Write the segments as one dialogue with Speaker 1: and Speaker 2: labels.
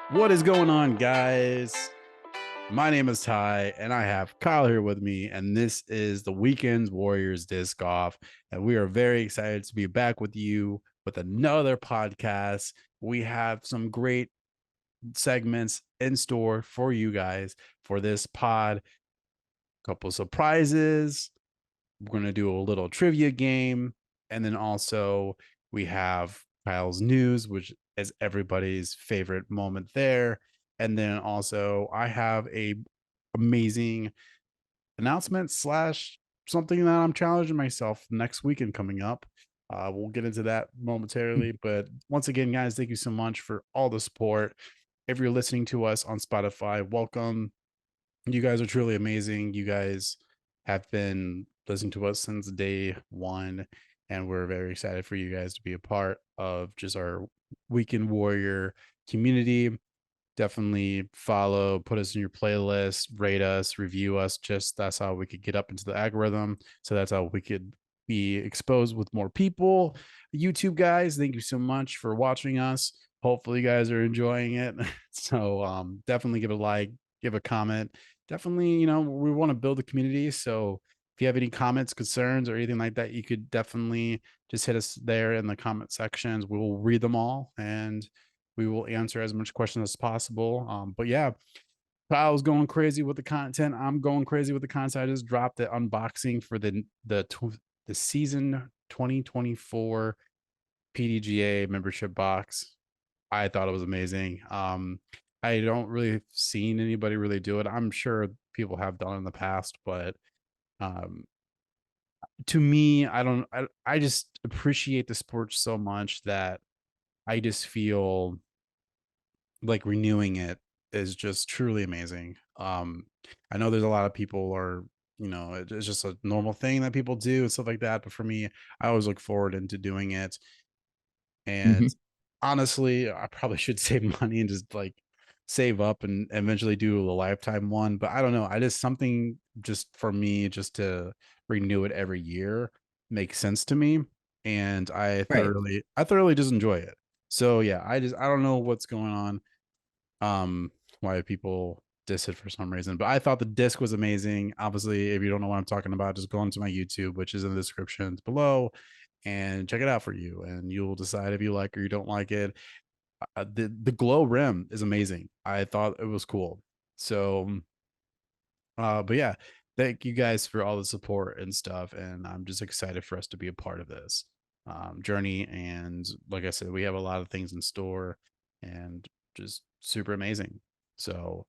Speaker 1: What is going on, guys? My name is Ty, and I have Kyle here with me, and this is the Weekends Warriors Disc Off. And we are very excited to be back with you with another podcast. We have some great segments in store for you guys for this pod. Couple surprises. We're going to do a little trivia game, and then also we have Kyle's news, which is everybody's favorite moment there. And then also I have a amazing announcement slash something that I'm challenging myself next weekend coming up. We'll get into that momentarily. But once again, guys, thank you so much for all the support. If you're listening to us on Spotify, welcome. You guys are truly amazing. You guys have been listening to us since day one, and we're very excited for you guys to be a part of just our Weekend Warrior community. Definitely follow, put us in your playlist, rate us, review us. Just that's how we could get up into the algorithm. So that's how we could be exposed with more people. YouTube guys, thank you so much for watching us. Hopefully you guys are enjoying it. So definitely give it a like, give a comment. Definitely, we want to build a community. So if you have any comments, concerns, or anything like that, you could definitely just hit us there in the comment sections. We will read them all and we will answer as much questions as possible. But yeah, Kyle's going crazy with the content. I'm going crazy with the content. I just dropped the unboxing for the season 2024 PDGA membership box. I thought it was amazing. I don't really seen anybody really do it. I'm sure people have done it in the past, but um, to me, I just appreciate the sport so much that I just feel like renewing it is just truly amazing. I know there's a lot of people are, it's just a normal thing that people do and stuff like that. But for me, I always look forward into doing it. And
Speaker 2: Mhm.
Speaker 1: honestly, I probably should save money and just like save up and eventually do a lifetime one. But I don't know. I just something just for me just to renew it every year makes sense to me. And
Speaker 2: Right.
Speaker 1: I thoroughly just enjoy it. So yeah, I don't know what's going on, why people diss it for some reason, but I thought the disc was amazing. Obviously, if you don't know what I'm talking about, just go into my YouTube, which is in the descriptions below, and check it out for you, and you'll decide if you like or you don't like it. The glow rim is amazing. I thought it was cool. So but yeah, thank you guys for all the support and stuff, and I'm just excited for us to be a part of this journey. And like I said, we have a lot of things in store, and just super amazing. So,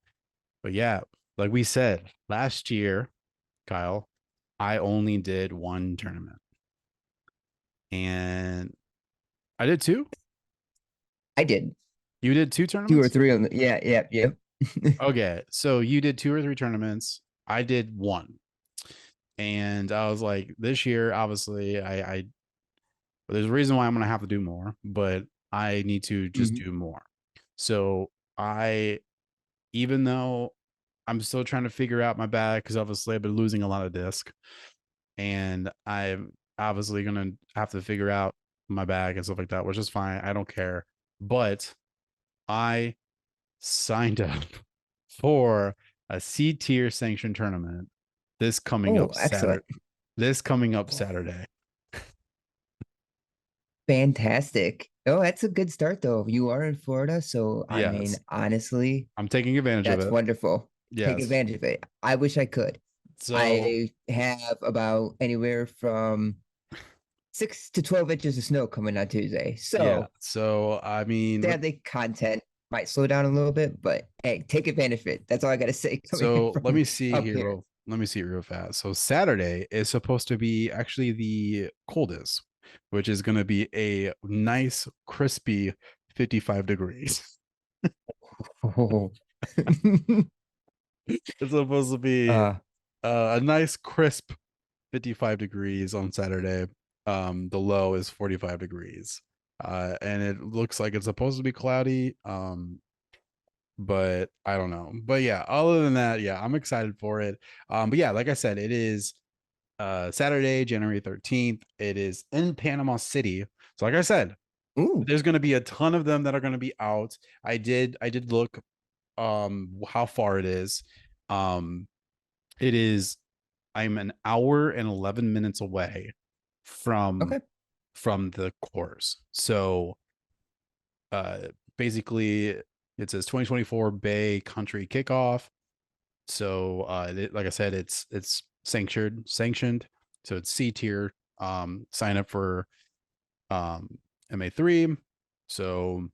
Speaker 1: but yeah, like we said last year, Kyle, I only did one tournament, and I did two.
Speaker 2: I did
Speaker 1: You did two
Speaker 2: two or
Speaker 1: tournaments.
Speaker 2: three on the yeah, yeah, yeah.
Speaker 1: Okay, so you did two or three tournaments. I did one, and I was like, this year, obviously, I but there's a reason why I'm going to have to do more, but I need to just
Speaker 2: Mhm.
Speaker 1: do more. So I, even though I'm still trying to figure out my bag, because obviously I've been losing a lot of disc, and I'm obviously going to have to figure out my bag and stuff like that, which is fine. I don't care. But I signed up for a C tier sanction tournament this coming
Speaker 2: Oh,
Speaker 1: up
Speaker 2: excellent.
Speaker 1: Saturday. This coming up Saturday.
Speaker 2: Fantastic. Oh, that's a good start though. You are in Florida, so I mean,
Speaker 1: Yes,
Speaker 2: honestly,
Speaker 1: I'm taking advantage of
Speaker 2: that's
Speaker 1: it.
Speaker 2: wonderful. Take
Speaker 1: Yes.
Speaker 2: advantage of it. I wish I could.
Speaker 1: So
Speaker 2: I have about anywhere from 6 to 12 inches of snow coming on Tuesday.
Speaker 1: yeah.
Speaker 2: So
Speaker 1: So I mean,
Speaker 2: sadly, content might slow down a little bit, but hey, take advantage of it. That's all I gotta say coming in
Speaker 1: so let
Speaker 2: from
Speaker 1: me see
Speaker 2: up
Speaker 1: here.
Speaker 2: here.
Speaker 1: Let me see real fast. So Saturday is supposed to be actually the coldest, which is going to be a nice, crispy 55 degrees.
Speaker 2: Oh.
Speaker 1: It's supposed to be
Speaker 2: uh,
Speaker 1: a nice, crisp 55 degrees on Saturday. The low is 45 degrees. And it looks like it's supposed to be cloudy. But I don't know. But yeah, other than that, yeah, I'm excited for it. But yeah, like I said, it is Saturday, January 13th. It is in Panama City. So like I said,
Speaker 2: Ooh,
Speaker 1: There's going to be a ton of them that are going to be out. I did look how far it is. Um it is I'm an hour and 11 minutes away from
Speaker 2: okay.
Speaker 1: from the course. So uh basically it says 2024 Bay Country Kickoff. So like I said, it's sanctioned. So it's C tier. Sign up for um MA3. So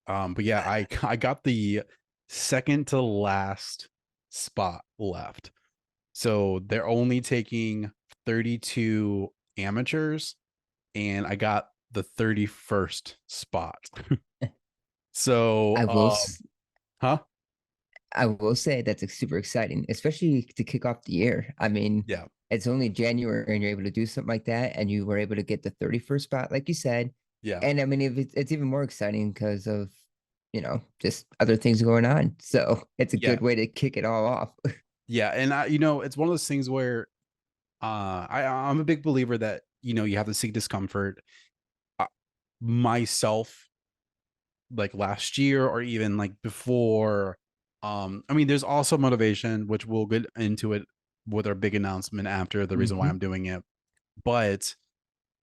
Speaker 1: but yeah,
Speaker 2: Uh,
Speaker 1: I got the second to last spot left. So they're only taking 32 amateurs, and I got the 31st spot. So
Speaker 2: I will.
Speaker 1: huh?
Speaker 2: I will say that's super exciting, especially to kick off the year. I mean,
Speaker 1: Yeah.
Speaker 2: it's only January and you're able to do something like that, and you were able to get the 31st spot, like you said.
Speaker 1: Yeah.
Speaker 2: And I mean, if it's even more exciting because of, just other things going on. So it's a
Speaker 1: Yeah.
Speaker 2: good way to kick it all off.
Speaker 1: Yeah. And it's one of those things where I'm a big believer that, you have to seek discomfort. Uh, myself, like last year or even like before, I mean, there's also motivation, which we'll get into it with our big announcement after the reason why
Speaker 2: Hmm.
Speaker 1: I'm doing it. But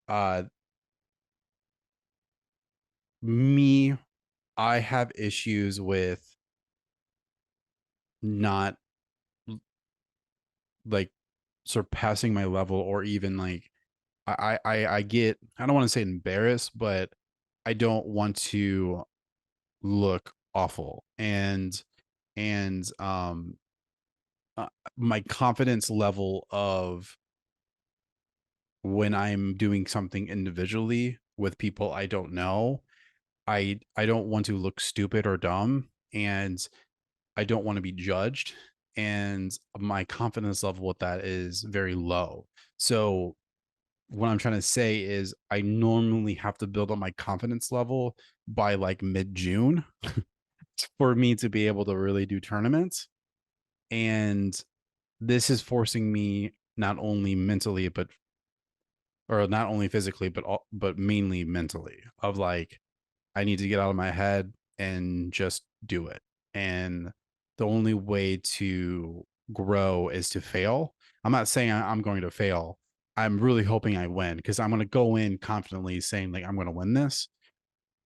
Speaker 1: uh me, I have issues with not like surpassing my level, or even like I get, I don't want to say embarrassed, but I don't want to look awful. And uh, my confidence level of when I'm doing something individually with people I don't know, I don't want to look stupid or dumb, and I don't want to be judged, and my confidence level with that is very low. So what I'm trying to say is I normally have to build up my confidence level by like mid-June for me to be able to really do tournaments. And this is forcing me not only mentally, but or not only physically, but mainly mentally, of like I need to get out of my head and just do it. And the only way to grow is to fail. I'm not saying I'm going to fail. I'm really hoping I win, because I'm going to go in confidently saying like I'm going to win this,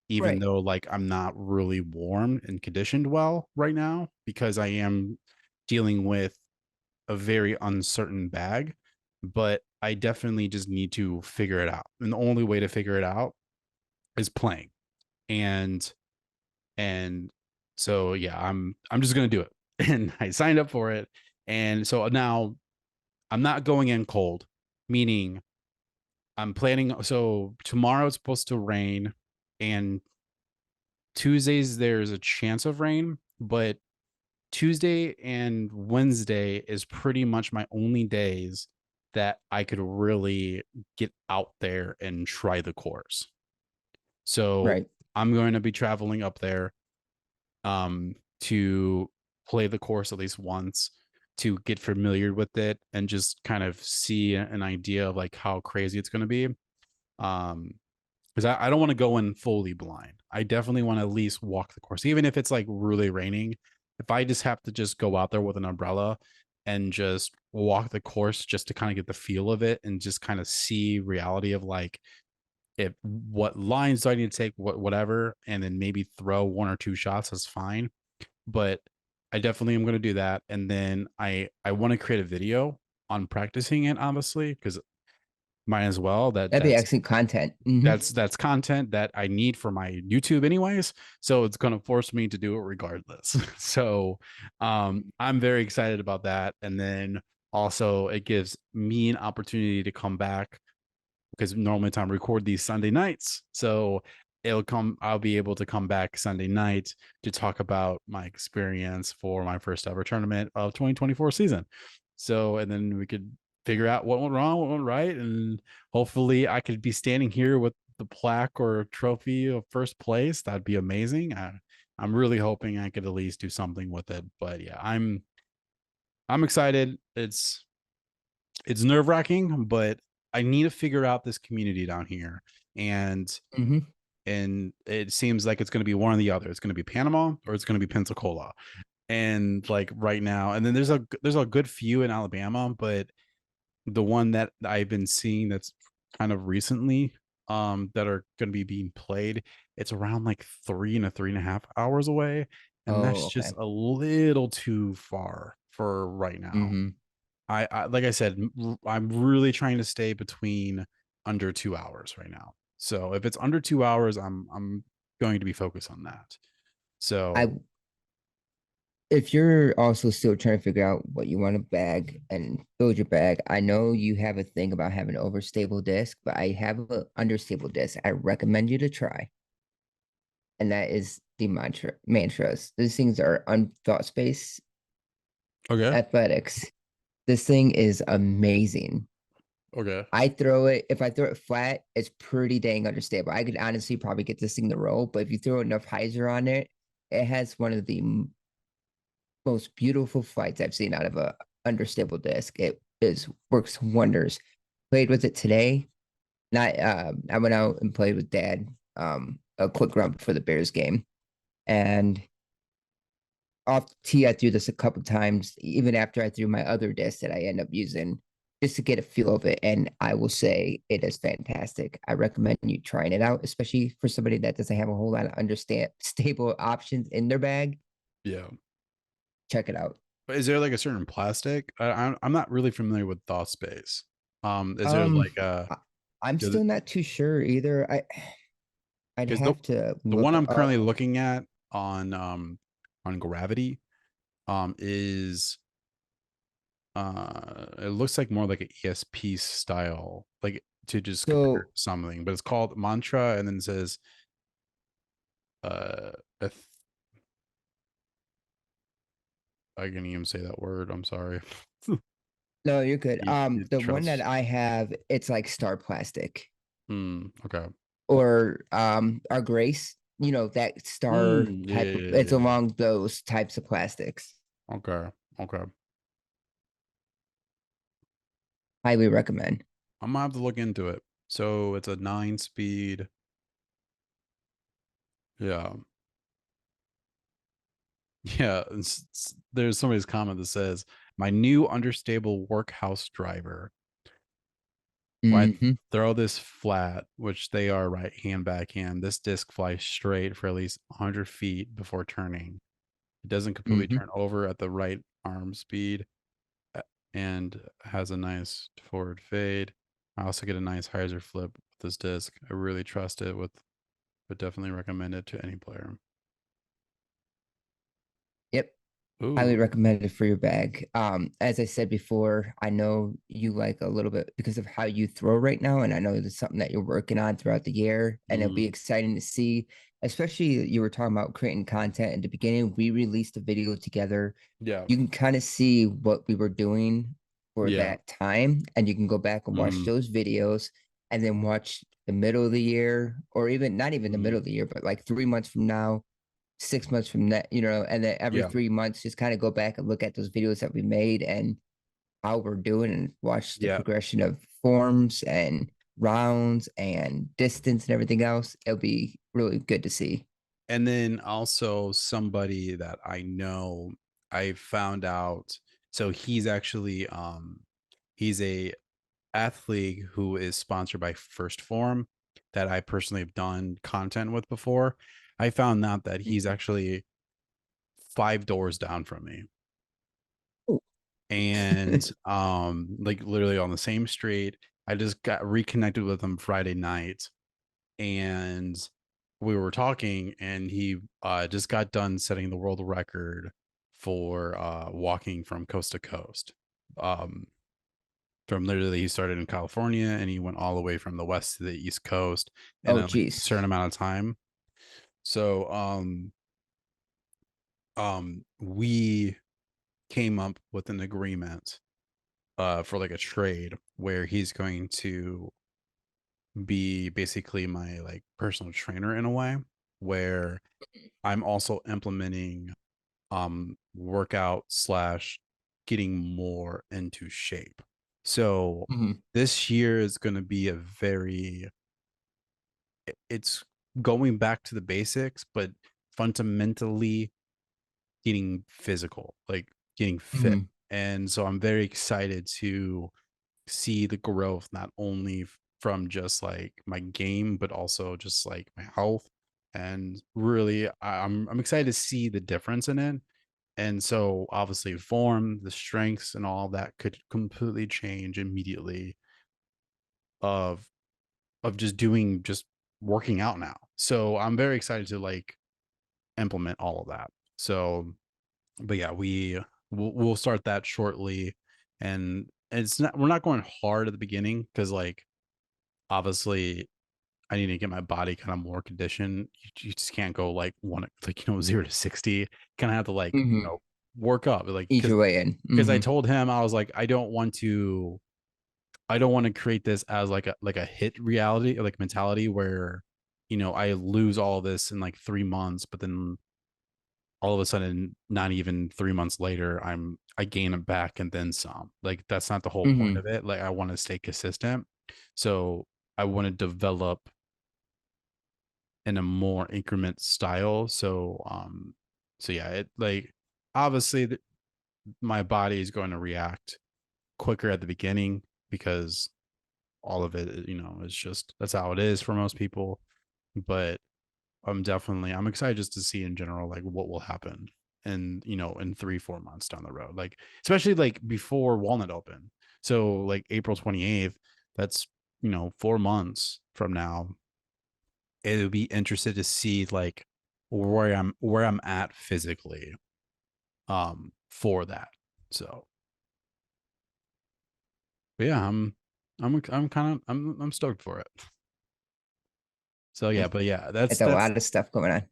Speaker 1: even
Speaker 2: Right.
Speaker 1: though like I'm not really warm and conditioned well right now, because I am dealing with a very uncertain bag. But I definitely just need to figure it out. And the only way to figure it out is playing. And and so yeah, I'm just gonna do it. And I signed up for it. And so now I'm not going in cold, meaning I'm planning, so tomorrow it's supposed to rain, and Tuesdays there's a chance of rain, but Tuesday and Wednesday is pretty much my only days that I could really get out there and try the course. So
Speaker 2: Right.
Speaker 1: I'm going to be traveling up there to play the course at least once, to get familiar with it and just kind of see an idea of like how crazy it's going to be. Um, because I don't want to go in fully blind. I definitely want to at least walk the course, even if it's like really raining. If I just have to just go out there with an umbrella and just walk the course just to kind of get the feel of it and just kind of see reality of like, if what lines do I need to take, whatever, and then maybe throw one or two shots is fine. But I definitely am going to do that. And then I want to create a video on practicing it, obviously, because might as well. That
Speaker 2: That'd be
Speaker 1: that's
Speaker 2: excellent content. Hmm.
Speaker 1: that's content that I need for my YouTube anyways. So it's going to force me to do it regardless. So I'm very excited about that. And then also it gives me an opportunity to come back, because normally time record these Sunday nights. So I'll be able to come back Sunday night to talk about my experience for my first ever tournament of 2024 season. So, and then we could figure out what went wrong, what went right. And hopefully I could be standing here with the plaque or trophy of first place. That'd be amazing. I'm really hoping I could at least do something with it. But yeah, I'm excited. It's nerve wracking, but I need to figure out this community down here. and
Speaker 2: Hmm.
Speaker 1: it seems like it's going to be one or the other. It's going to be Panama or it's going to be Pensacola. And like right now, and then there's a good few in Alabama, but the one that I've been seeing that's kind of recently that are going to be being played, it's around like 3 and 3.5 hours away, and
Speaker 2: Oh,
Speaker 1: that's just
Speaker 2: okay.
Speaker 1: a little too far for right now.
Speaker 2: Hmm.
Speaker 1: I like I said, I'm really trying to stay between under 2 hours right now. So if it's under 2 hours, I'm going to be focused on that.
Speaker 2: I
Speaker 1: So
Speaker 2: If you're also still trying to figure out what you want to bag and build your bag, I know you have a thing about having an overstable disc, but I have an understable disc I recommend you to try, and that is the mantras. These things are unthought space
Speaker 1: okay,
Speaker 2: athletics. This thing is amazing.
Speaker 1: okay,
Speaker 2: If I throw it flat, it's pretty dang understable. I could honestly probably get this thing to roll, but if you throw enough hyzer on it, it has one of the most beautiful flights I've seen out of a understable disc. It is works wonders. Played with it today. Not I went out and played with dad a quick run for the Bears game. And off the tee, I threw this a couple times, even after I threw my other disc that I end up using just to get a feel of it. And I will say it is fantastic. I recommend you trying it out, especially for somebody that doesn't have a whole lot of understand stable options in their bag.
Speaker 1: yeah.
Speaker 2: Check it out.
Speaker 1: But is there like a certain plastic? I'm not really familiar with thaw space. Is there
Speaker 2: Um,
Speaker 1: like a
Speaker 2: I, I'm
Speaker 1: does it
Speaker 2: still not too sure either. I'd
Speaker 1: because
Speaker 2: have to
Speaker 1: the one
Speaker 2: look
Speaker 1: I'm currently
Speaker 2: up.
Speaker 1: looking at on Gravity is it looks like more like an ESP style, like to just compare
Speaker 2: So
Speaker 1: something, but it's called Mantra, and then it says uh eth- I can't even say that word. I'm sorry.
Speaker 2: no, you're good.
Speaker 1: You
Speaker 2: The one that
Speaker 1: trust.
Speaker 2: I have, it's like Star Plastic
Speaker 1: Okay.
Speaker 2: or our Grace. You know that star
Speaker 1: Yeah,
Speaker 2: type of.
Speaker 1: yeah,
Speaker 2: It's
Speaker 1: yeah, yeah.
Speaker 2: along those types of plastics.
Speaker 1: Okay. Okay.
Speaker 2: Highly recommend.
Speaker 1: I'm gonna have to look into it. So it's a 9 speed. Yeah. Yeah. There's somebody's comment that says, my new understable workhouse driver. When I
Speaker 2: Hmm.
Speaker 1: throw this flat, which they are right hand backhand, this disc flies straight for at least 100 feet before turning. It doesn't completely
Speaker 2: Hmm.
Speaker 1: turn over at the right arm speed and has a nice forward fade. I also get a nice hyzer flip with this disc. I really trust it would definitely recommend it to any player.
Speaker 2: Yep. Highly
Speaker 1: Ooh.
Speaker 2: recommended for your bag. As I said before, I know you like a little bit because of how you throw right now, and I know it's something that you're working on throughout the year, and it'll be
Speaker 1: Mm,
Speaker 2: exciting to see. Especially you were talking about creating content at the beginning. We released a video together.
Speaker 1: yeah.
Speaker 2: You can kind of see what we were doing for
Speaker 1: Yeah.
Speaker 2: that time, and you can go back and watch
Speaker 1: Mm,
Speaker 2: those videos, and then watch the middle of the year, or even not even the
Speaker 1: mm,
Speaker 2: middle of the year, but like 3 months from now 6 months from that, and then every
Speaker 1: yeah.
Speaker 2: 3 months, just kind of go back and look at those videos that we made and how we're doing and watch the
Speaker 1: Yeah.
Speaker 2: progression of forms and rounds and distance and everything else. It'll be really good to see.
Speaker 1: And then also somebody that I know, I found out. So he's a athlete who is sponsored by First Form that I personally have done content with before. I found out that he's
Speaker 2: Mhm.
Speaker 1: actually 5 doors down from me.
Speaker 2: Ooh.
Speaker 1: And like literally on the same street. I just got reconnected with him Friday night, and we were talking, and he just got done setting the world record for walking from coast to coast. Um from literally he started in California and he went all the way from the west to the east coast in
Speaker 2: Oh,
Speaker 1: a like
Speaker 2: geez.
Speaker 1: certain amount of time. So we came up with an agreement for like a trade where he's going to be basically my like personal trainer in a way, where I'm also implementing workout slash getting more into shape. So
Speaker 2: Mhm.
Speaker 1: this year is going to be a very it's going back to the basics, but fundamentally getting physical, like getting fit.
Speaker 2: Mhm,
Speaker 1: And so I'm very excited to see the growth not only from just like my game, but also just like my health. And really, I'm excited to see the difference in it. And so obviously form, the strengths and all that could completely change immediately of just doing just working out now. So I'm very excited to like implement all of that. So but yeah, we'll start that shortly. And it's not we're not going hard at the beginning because like obviously I need to get my body kind of more conditioned. You just can't go like one like 0 to 60. Kind of have to like
Speaker 2: mhm.
Speaker 1: work up like
Speaker 2: Ease your way in.
Speaker 1: because I
Speaker 2: Mhm,
Speaker 1: told him I was like I don't want to create this as like a hit reality or like mentality where I lose all of this in like 3 months, but then all of a sudden, not even 3 months later, I gain it back and then some. Like that's not the whole point
Speaker 2: mhm.
Speaker 1: of it. Like I want to stay consistent. So I want to develop in a more increment style. So yeah, it like obviously my body is going to react quicker at the beginning because all of it, is just that's how it is for most people. But I'm excited just to see in general like what will happen in 3-4 months down the road. Like especially like before Walnut open. So like April 28th, that's 4 months from now. It'll be interested to see like where I'm at physically for that. So but yeah, I'm kind of I'm stoked for it. So yeah, but yeah,
Speaker 2: It's
Speaker 1: that's
Speaker 2: a
Speaker 1: that's
Speaker 2: lot of stuff going on.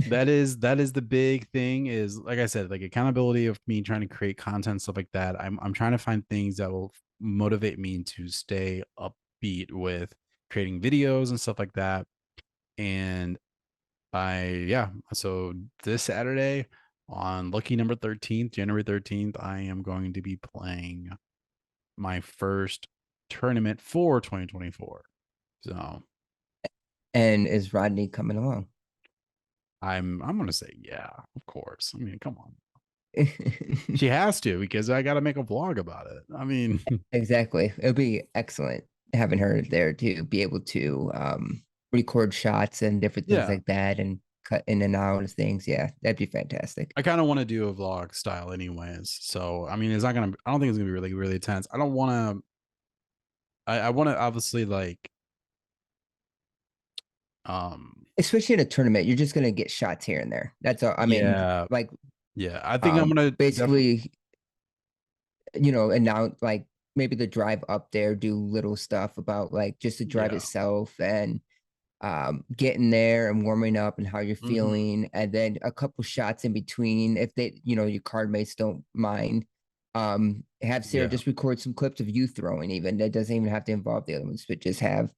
Speaker 1: that is the big thing is like I said, like accountability of me trying to create content, stuff like that. I'm trying to find things that will motivate me to stay upbeat with creating videos and stuff like that. And so this Saturday on lucky number 13th, January 13th, I am going to be playing my first tournament for 2024. So
Speaker 2: And is Rodney coming along?
Speaker 1: I'm gonna say yeah, of course. I mean, come on. She has to because I got to make a vlog about it. I mean,
Speaker 2: Exactly. It'll be excellent having her there to be able to record shots and different things
Speaker 1: yeah,
Speaker 2: like that and cut in and out of things. Yeah, that'd be fantastic.
Speaker 1: I kind of want to do a vlog style anyways. So, I mean, it's not going to, I don't think it's going to be really, really intense. I don't want to, I want to obviously like, um,
Speaker 2: Especially in a tournament, you're just gonna get shots here and there. That's all. I mean,
Speaker 1: yeah,
Speaker 2: like
Speaker 1: yeah, I think I'm going to definitely,
Speaker 2: basically, and now like maybe the drive up there, do little stuff about like just the drive
Speaker 1: yeah,
Speaker 2: itself and getting there and warming up and how you're
Speaker 1: hmm,
Speaker 2: feeling, and then a couple shots in between if they, your card mates don't mind. Have Sarah
Speaker 1: yeah,
Speaker 2: just record some clips of you throwing, even that doesn't even have to involve the other ones, but just have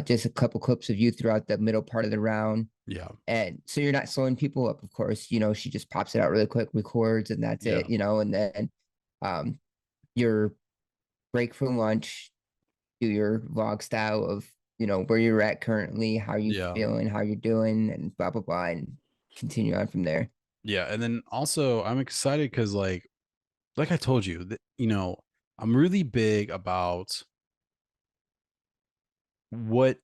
Speaker 2: just a couple clips of you throughout the middle part of the round.
Speaker 1: yeah,
Speaker 2: And so you're not slowing people up, of course. She just pops it out really quick, records, and that's
Speaker 1: yeah,
Speaker 2: it, and then um your break for lunch, do your vlog style of where you're at currently, how you
Speaker 1: yeah,
Speaker 2: feeling, how you're doing, and blah blah blah, and continue on from there.
Speaker 1: yeah. And then also, I'm excited because, like I told you, that, I'm really big about what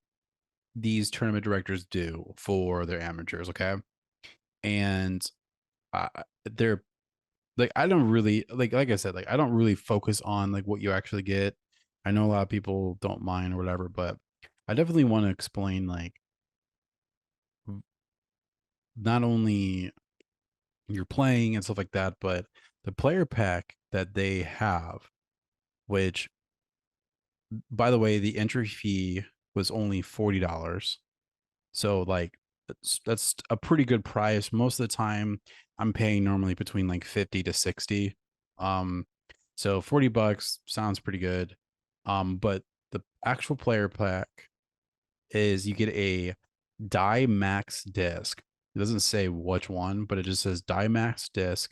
Speaker 1: these tournament directors do for their amateurs. Okay. And uh, they're like I don't really like I said, like I don't really focus on like what you actually get. I know a lot of people don't mind or whatever, but I definitely want to explain like not only you're playing and stuff like that, but the player pack that they have, which by the way, the entry fee was only $40. So like that's a pretty good price. Most of the time I'm paying normally between like 50 to 60. Um so $40 sounds pretty good. But the actual player pack is you get a Die Max disc. It doesn't say which one, but it just says Die Max disc.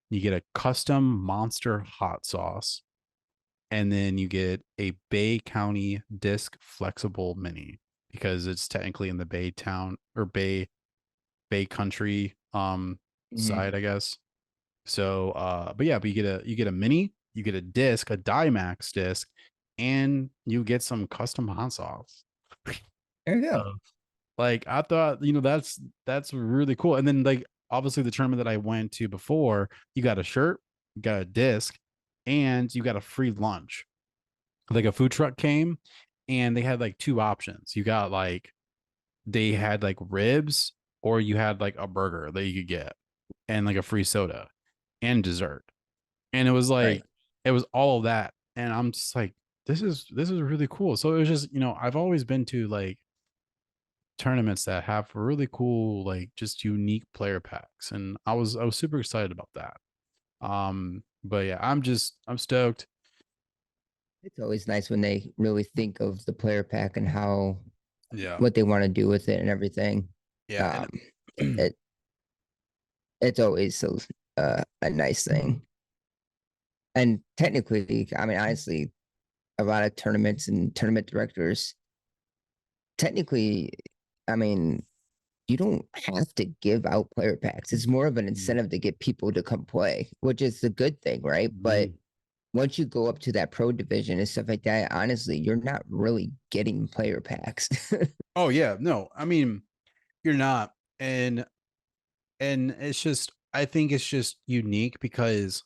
Speaker 1: You get a custom monster hot sauce, and then you get a Bay County disc flexible mini. because it's technically in the Bay town or Bay country
Speaker 2: Mhm.
Speaker 1: side, I guess. So but yeah, but you get a mini, you get a disc, a Dimax disc, and you get some custom hot sauce.
Speaker 2: There you go.
Speaker 1: So, like I thought, that's really cool. And then like obviously the tournament that I went to before, you got a shirt, you got a disc, and you got a free lunch. Like a food truck came and they had like two options. You got like they had like ribs or you had like a burger that you could get and like a free soda and dessert. And
Speaker 2: Right.
Speaker 1: it was all of that. And I'm just like, this is really cool. So it was just, I've always been to like tournaments that have really cool, like just unique player packs. And I was super excited about that. But yeah, I'm stoked.
Speaker 2: It's always nice when they really think of the player pack and how
Speaker 1: Yeah.
Speaker 2: what they want to do with it and everything.
Speaker 1: Yeah.
Speaker 2: Um,
Speaker 1: And
Speaker 2: it it's always so a nice thing. And technically, I mean, honestly, a lot of tournaments and tournament directors, technically, I mean, you don't have to give out player packs. It's more of an incentive to get people to come play, which is a good thing, right? But
Speaker 1: Mhm.
Speaker 2: once you go up to that pro division and stuff like that, honestly, you're not really getting player packs.
Speaker 1: Oh yeah, no. I mean, you're not. And it's just I think it's just unique because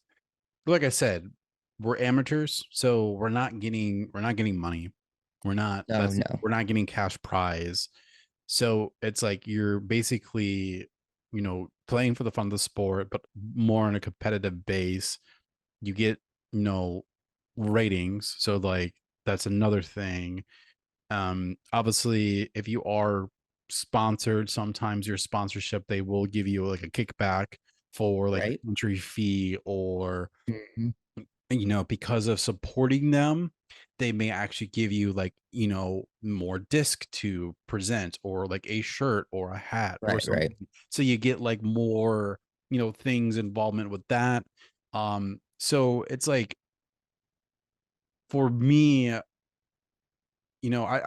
Speaker 1: like I said, we're amateurs, so we're not getting money.
Speaker 2: No, no.
Speaker 1: We're not getting cash prize. So it's like you're basically, playing for the fun of the sport, but more on a competitive base. You get, you know, ratings. So like that's another thing. Obviously, if you are sponsored, sometimes your sponsorship they will give you like a kickback for like
Speaker 2: Right?
Speaker 1: an entry fee or
Speaker 2: Mhm.
Speaker 1: because of supporting them, they may actually give you like, more disc to present or like a shirt or a hat or
Speaker 2: Right, right.
Speaker 1: something. So you get like more, things involvement with that. So it's like for me, I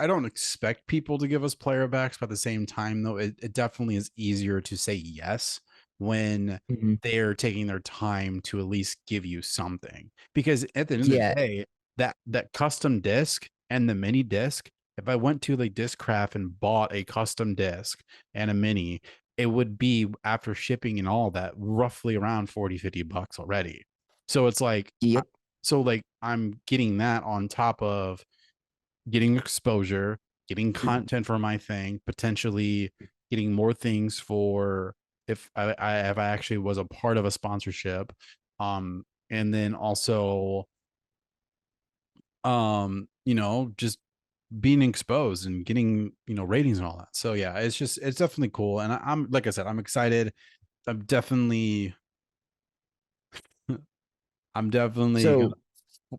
Speaker 1: don't expect people to give us player backs, but at the same time, though, it definitely is easier to say yes when
Speaker 2: Mhm.
Speaker 1: they're taking their time to at least give you something. Because at the end of the
Speaker 2: Yeah.
Speaker 1: day, that custom disc and the mini disc, if I went to like Discraft and bought a custom disc and a mini, it would be after shipping and all that roughly around 40, $50 already. So it's like,
Speaker 2: Yep.
Speaker 1: I'm getting that on top of getting exposure, getting
Speaker 2: Mhm.
Speaker 1: content for my thing, potentially getting more things for if I actually was a part of a sponsorship. And then also just being exposed and getting, ratings and all that. So yeah, it's definitely cool. And I'm like I said, I'm excited. I'm definitely I'm definitely gonna
Speaker 2: So,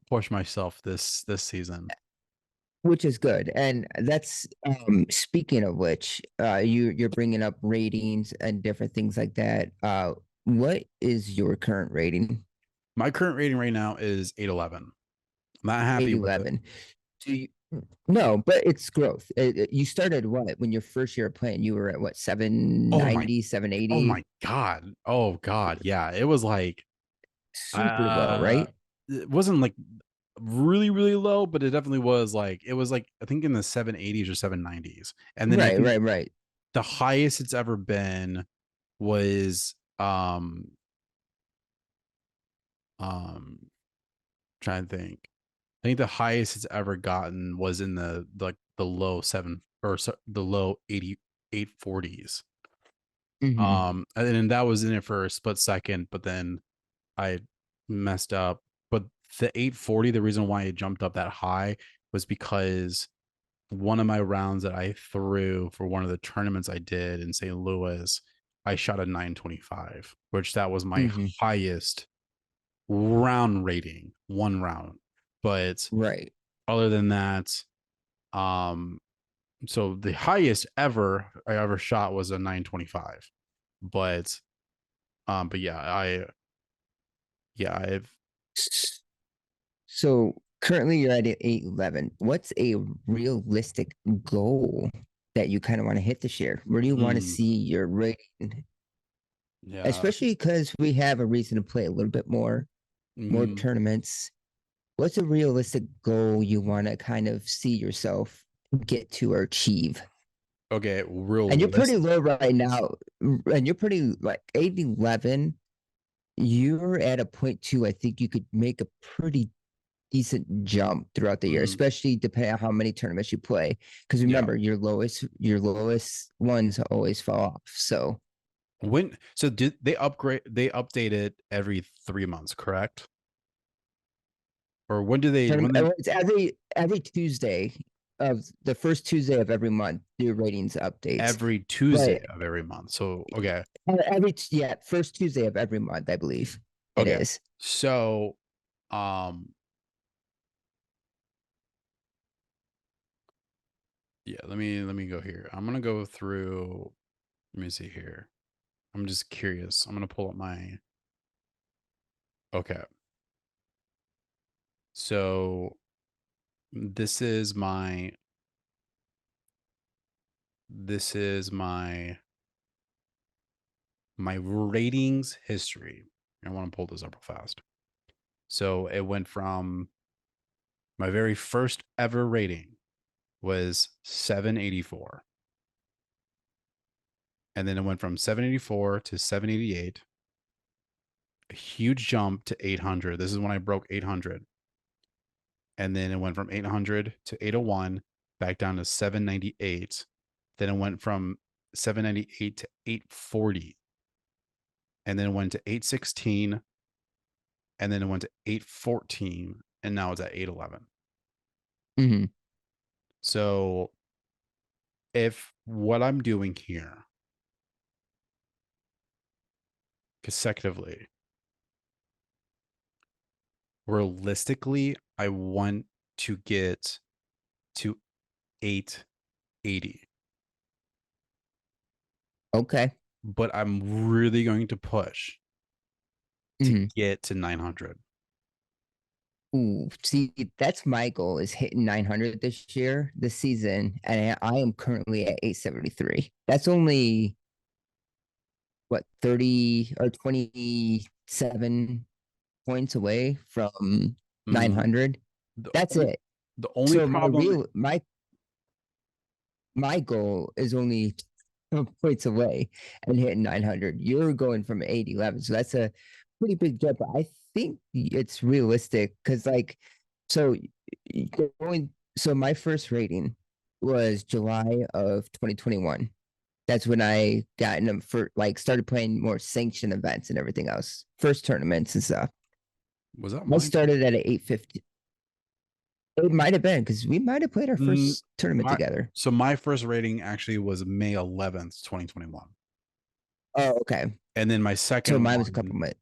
Speaker 1: push myself this season.
Speaker 2: which is good. And that's speaking of which, you're bringing up ratings and different things like that. What is your current rating?
Speaker 1: My current rating right now is 811. I'm not happy with it.
Speaker 2: 811. Do you, no, but it's growth. You started what when your first year of playing? You were at what,
Speaker 1: Oh my
Speaker 2: 790,
Speaker 1: Oh
Speaker 2: 780?
Speaker 1: my god. Oh god. Yeah, it was like
Speaker 2: Super low,
Speaker 1: uh
Speaker 2: right?
Speaker 1: it wasn't like really really low, but it definitely was like it was like I think in the 780s or 790s. And then I
Speaker 2: Right,
Speaker 1: think
Speaker 2: right, right.
Speaker 1: the highest it's ever been was um trying to think. I think the highest it's ever gotten was in the like the low 7 or the low 8840s.
Speaker 2: Hmm.
Speaker 1: And then that was in it for a split second, but then I messed up. But the 840, the reason why it jumped up that high was because one of my rounds that I threw for one of the tournaments I did in St. Louis, I shot a 925, which that was my
Speaker 2: Hmm.
Speaker 1: highest round rating, one round. But
Speaker 2: Right.
Speaker 1: other than that, um, so the highest ever I ever shot was a 925. But but I've
Speaker 2: So currently you're at 811. What's a realistic goal? that you kind of want to hit this year? Where do you want to
Speaker 1: Mm,
Speaker 2: see your rating?
Speaker 1: yeah.
Speaker 2: Especially because we have a reason to play a little bit more
Speaker 1: Hmm.
Speaker 2: tournaments. What's a realistic goal you want to kind of see yourself get to or achieve?
Speaker 1: Okay,
Speaker 2: And
Speaker 1: real
Speaker 2: you're pretty
Speaker 1: list.
Speaker 2: low right now, and you're pretty like 811. You're at a point two. I think you could make a pretty decent jump throughout the year,
Speaker 1: Mm,
Speaker 2: especially depending on how many tournaments you play. Because
Speaker 1: yeah.
Speaker 2: remember, your lowest ones always fall off. So
Speaker 1: When so did they upgrade? They update it every 3 months, correct? Or when do they? When they
Speaker 2: it's every Tuesday of the first Tuesday of every month, your ratings updates.
Speaker 1: every
Speaker 2: But
Speaker 1: Tuesday of every month. So okay,
Speaker 2: first Tuesday of every month, I believe it
Speaker 1: okay.
Speaker 2: is.
Speaker 1: So um, yeah. Let me go here. I'm gonna go through. Let me see here. I'm just curious. I'm gonna pull up my. Okay. So this is my. This is my ratings history. I want to pull this up real fast. So it went from my very first ever rating was 784. And then it went from 784 to 788, a huge jump to 800. This is when I broke 800. And then it went from 800 to 801, back down to 798. Then it went from 798 to 840. And then it went to 816. And then it went to 814. And now it's at 811.
Speaker 2: Mm-hmm.
Speaker 1: So if what I'm doing here consecutively, realistically, I want to get to 880,
Speaker 2: Okay.
Speaker 1: but I'm really going to push to
Speaker 2: Mm-hmm.
Speaker 1: get to 900.
Speaker 2: Ooh, see, that's my goal is hitting 900 this season, and I am currently at 873. That's only what 30 or 27 points away from
Speaker 1: Mm,
Speaker 2: 900.
Speaker 1: the
Speaker 2: That's
Speaker 1: only
Speaker 2: it.
Speaker 1: the only
Speaker 2: So
Speaker 1: problem.
Speaker 2: my goal is only 12 points away and hitting 900. You're going from 811, so that's a pretty big jump. But I think it's realistic because, like, so going. So my first rating was July of 2021. That's when I got in them for like started playing more sanctioned events and everything else, first tournaments and stuff.
Speaker 1: Was that
Speaker 2: I
Speaker 1: mine?
Speaker 2: started at 850. It might have been because we might have played our
Speaker 1: Mm,
Speaker 2: first tournament
Speaker 1: my
Speaker 2: together.
Speaker 1: so my first rating actually was May 11th, 2021.
Speaker 2: Oh, okay.
Speaker 1: And then
Speaker 2: So mine was a couple months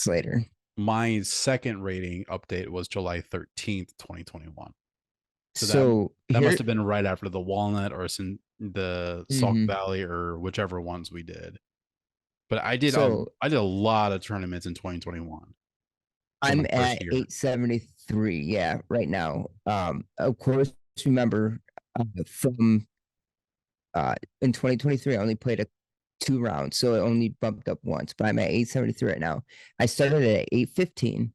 Speaker 2: later.
Speaker 1: my second rating update was July 13th, 2021. So
Speaker 2: So
Speaker 1: that must
Speaker 2: here,
Speaker 1: have been right after the Walnut or the Sauk
Speaker 2: mhm.
Speaker 1: Valley or whichever ones we did. But
Speaker 2: So
Speaker 1: I did a lot of tournaments in 2021 for my
Speaker 2: I'm
Speaker 1: first
Speaker 2: at
Speaker 1: year.
Speaker 2: 873. Yeah, right now. Of course, remember from in 2023, I only played 2 rounds, so it only bumped up once. But I'm at 873 right now. I started at 815,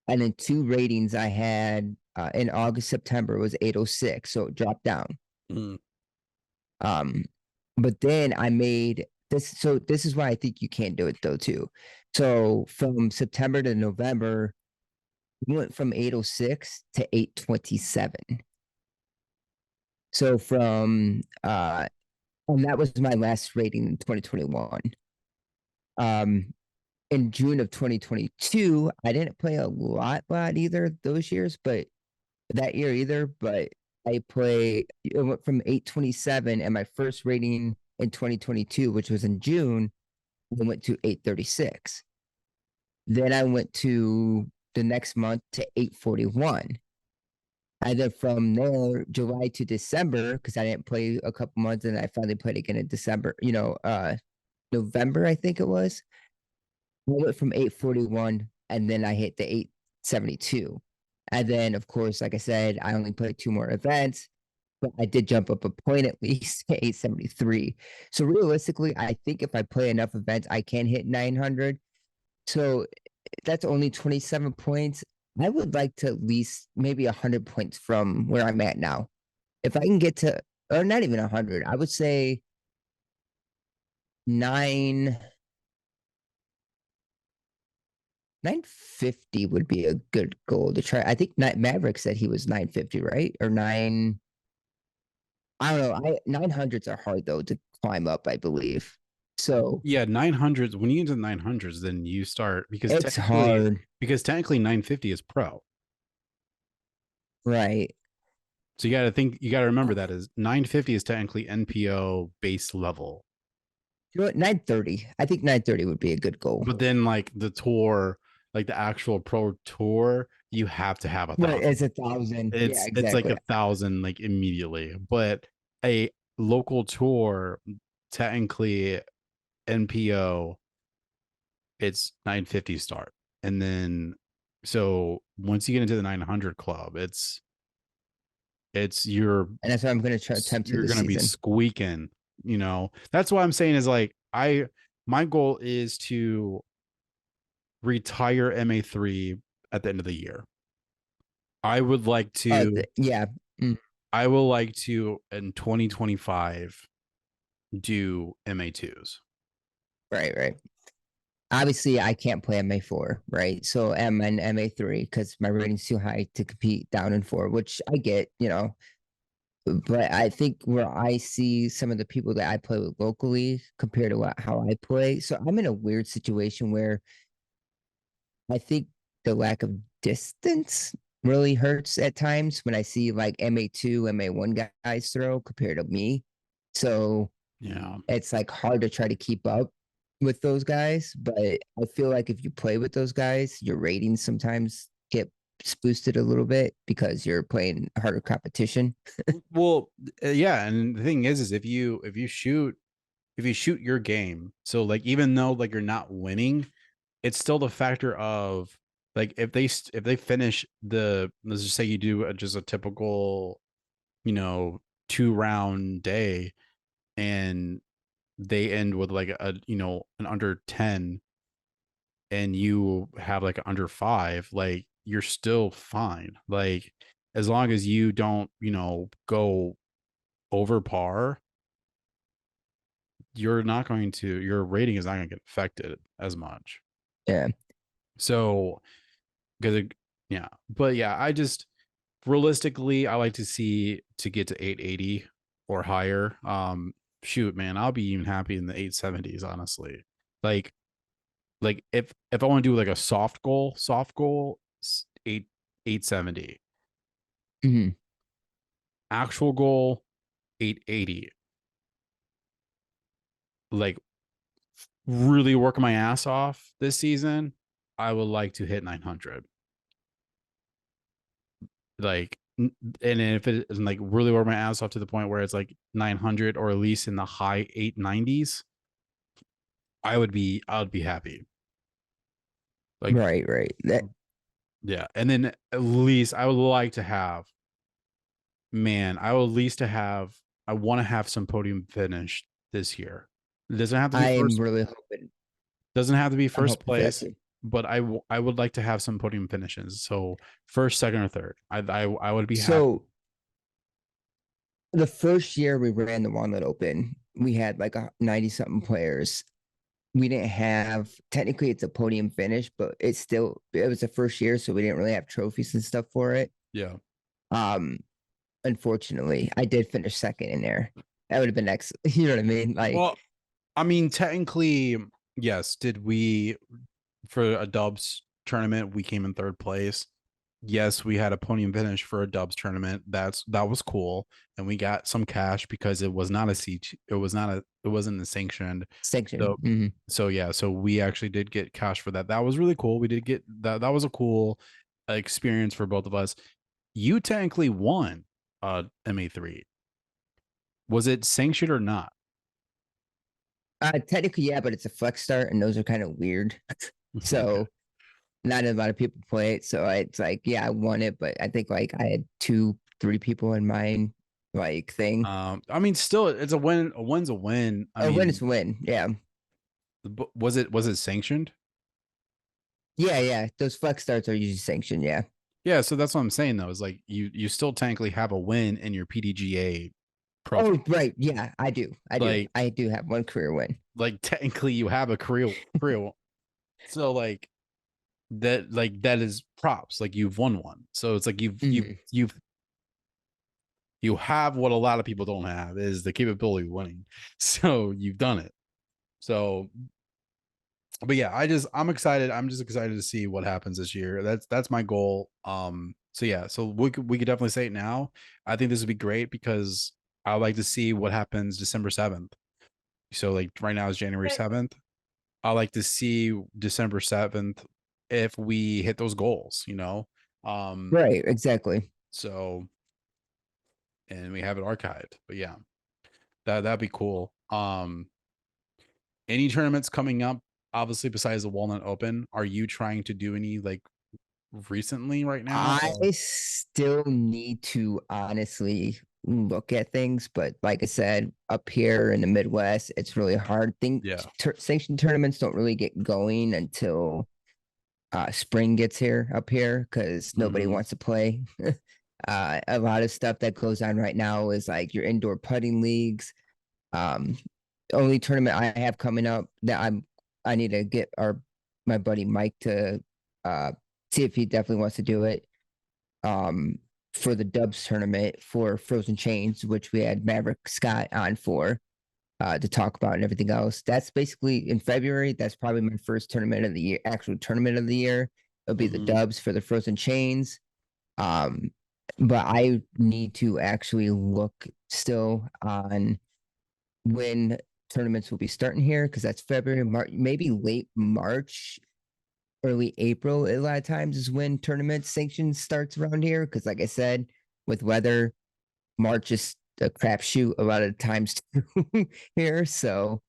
Speaker 2: and then two ratings I had in August, September was 806, so it dropped down.
Speaker 1: Mm,
Speaker 2: Um, but then I made this. So this is why I think you can't do it though too. So from September to November, we went from 806 to 827. So from and that was my last rating in 2021. Um, in June of 2022, I didn't play a lot either those years, but that year either. But it went from 827, and my first rating in 2022, which was in June, I went to 836. Then I went to the next month to 841. And then from there, July to December, because I didn't play a couple months, and I finally played again in December, November, I think it was. I went from 841 and then I hit the 872. And then, of course, like I said, I only played two more events. but I did jump up a point at least to 873. So realistically, I think if I play enough events, I can hit 900. So that's only 27 points. I would like to at least maybe 100 points from where I'm at now. If I can get to, or not even 100, I would say nine 950 would be a good goal to try. I think Maverick said he was 950, right? Or nine. I don't know. 900s are hard though to climb up, I believe. So
Speaker 1: Yeah, 900s. When you get to 900s, then you start
Speaker 2: it's hard,
Speaker 1: because technically 950 is pro.
Speaker 2: right?
Speaker 1: So you got to remember that is 950 is technically NPO base level.
Speaker 2: You know what? 930. I think 930 would be a good goal.
Speaker 1: But then like the tour, like the actual pro tour, you have to have a
Speaker 2: But
Speaker 1: thousand.
Speaker 2: it's 1,000. Yeah,
Speaker 1: It's like
Speaker 2: exactly.
Speaker 1: 1,000 like immediately. But a local tour, technically NPO, it's 950 start. And then so once you get into the 900 club, it's
Speaker 2: And that's what I'm going to try attempt to
Speaker 1: you're
Speaker 2: this
Speaker 1: gonna be
Speaker 2: season.
Speaker 1: squeaking, you know. That's what I'm saying is like my goal is to retire MA3 at the end of the year. I would like to
Speaker 2: Yeah. Mm,
Speaker 1: I will like to in 2025 do MA2s.
Speaker 2: right, right. Obviously, I can't play MA4, right? So M and MA3 because my rating's too high to compete down in four, which I get, but I think where I see some of the people that I play with locally compared to how I play. So I'm in a weird situation where I think the lack of distance really hurts at times when I see like MA2, MA1 guys throw compared to me. So
Speaker 1: Yeah.
Speaker 2: it's like hard to try to keep up with those guys. But I feel like if you play with those guys, your ratings sometimes get boosted a little bit because you're playing harder competition.
Speaker 1: Well, yeah, and the thing is if you shoot your game, so like even though like you're not winning, it's still the factor of like if they finish the let's just say you do just a typical, you know, 2 round day and they end with like a you know an under 10 and you have like under 5, like you're still fine, like as long as you don't, you know, go over par, you're not going to your rating is not going to get affected as much.
Speaker 2: Yeah.
Speaker 1: So because yeah, but yeah, I just realistically I like to see to get to 880 or higher. Shoot, man, I'll be even happy in the 870s, honestly. Like if I want to do like a soft goal, 870.
Speaker 2: Mhm.
Speaker 1: Actual goal, 880. Like really working my ass off this season, I would like to hit 900. Like, and if it is like really work my ass off to the point where it's like 900 or at least in the high 890s, I would be happy. Like,
Speaker 2: Right, right. That
Speaker 1: yeah. And then at least I would like to have, man, I would at least to have, I want to have some podium finish this year. It doesn't have to be
Speaker 2: I'm
Speaker 1: first,
Speaker 2: really hoping.
Speaker 1: doesn't have to be
Speaker 2: I'm
Speaker 1: first
Speaker 2: hoping for that
Speaker 1: place,
Speaker 2: too.
Speaker 1: but I would like to have some podium finishes. So first, second, or third. I would be happy.
Speaker 2: So the first year we ran the Walnut Open, we had like a 90 something players. We didn't have technically it's a podium finish, but it was the first year, so we didn't really have trophies and stuff for it.
Speaker 1: Yeah.
Speaker 2: Um, unfortunately, I did finish second in there. That would have been excellent. You know what I mean? Like
Speaker 1: Well, I mean, technically, yes. Did we for a Dubs tournament? We came in third place. Yes, we had a podium finish for a Dubs tournament. That was cool, and we got some cash because it was not a siege. It was not a. It wasn't a sanctioned.
Speaker 2: section.
Speaker 1: So so yeah, so we actually did get cash for that. That was really cool. We did get that. That was a cool experience for both of us. You technically won MA3. Was it sanctioned or not?
Speaker 2: Technically, yeah, but it's a flex start, and those are kind of weird.
Speaker 1: Okay.
Speaker 2: So not a lot of people play it. So it's like, yeah, I won it, but I think like I had two, three people in mine like thing.
Speaker 1: I mean, still, it's a win. A win's a win. I
Speaker 2: A win is
Speaker 1: mean,
Speaker 2: a win. Yeah.
Speaker 1: was it sanctioned?
Speaker 2: Yeah, yeah. Those flex starts are usually sanctioned. Yeah.
Speaker 1: Yeah, so that's what I'm saying though. Is like you still technically have a win in your PDGA
Speaker 2: Oh,
Speaker 1: profile.
Speaker 2: right. Yeah, I do. I do.
Speaker 1: Like
Speaker 2: I do have one career win.
Speaker 1: technically you have a career. So that is props. Like you've won one. So it's like
Speaker 2: Mhm.
Speaker 1: you have what a lot of people don't have is the capability of winning. So you've done it. So but yeah, I'm excited. I'm just excited to see what happens this year. That's my goal. So yeah, so we could definitely say it now. I think this would be great because I would like to see what happens December 7th. So like right now is January 7th. I like to see December 7th if we hit those goals, you know. Um
Speaker 2: Right. Exactly.
Speaker 1: so and we have it archived. But yeah, that'd be cool. Any tournaments coming up, obviously besides the Walnut Open, are you trying to do any like recently right now
Speaker 2: I
Speaker 1: or
Speaker 2: still need to honestly look at things, but like I said, up here in the Midwest, it's really hard.
Speaker 1: yeah.
Speaker 2: Sanctioned tournaments don't really get going until spring gets here up here because nobody
Speaker 1: Mhm.
Speaker 2: wants to play. A lot of stuff that goes on right now is like your indoor putting leagues. Um, the only tournament I have coming up that I need to get our my buddy Mike to uh see if he definitely wants to do it. Um, for the Dubs tournament for Frozen Chains, which we had Maverick Scott on for to talk about and everything else. That's basically in February. That's probably my first tournament of the year, actual tournament of the year. It'll be the
Speaker 1: Mhm.
Speaker 2: Dubs for the Frozen Chains. Um, but I need to actually look still on when tournaments will be starting here because that's February, March, maybe late March, early April. A lot of times is when tournament sanctions starts around here because, like I said, with weather, March is a crapshoot a lot of times here. So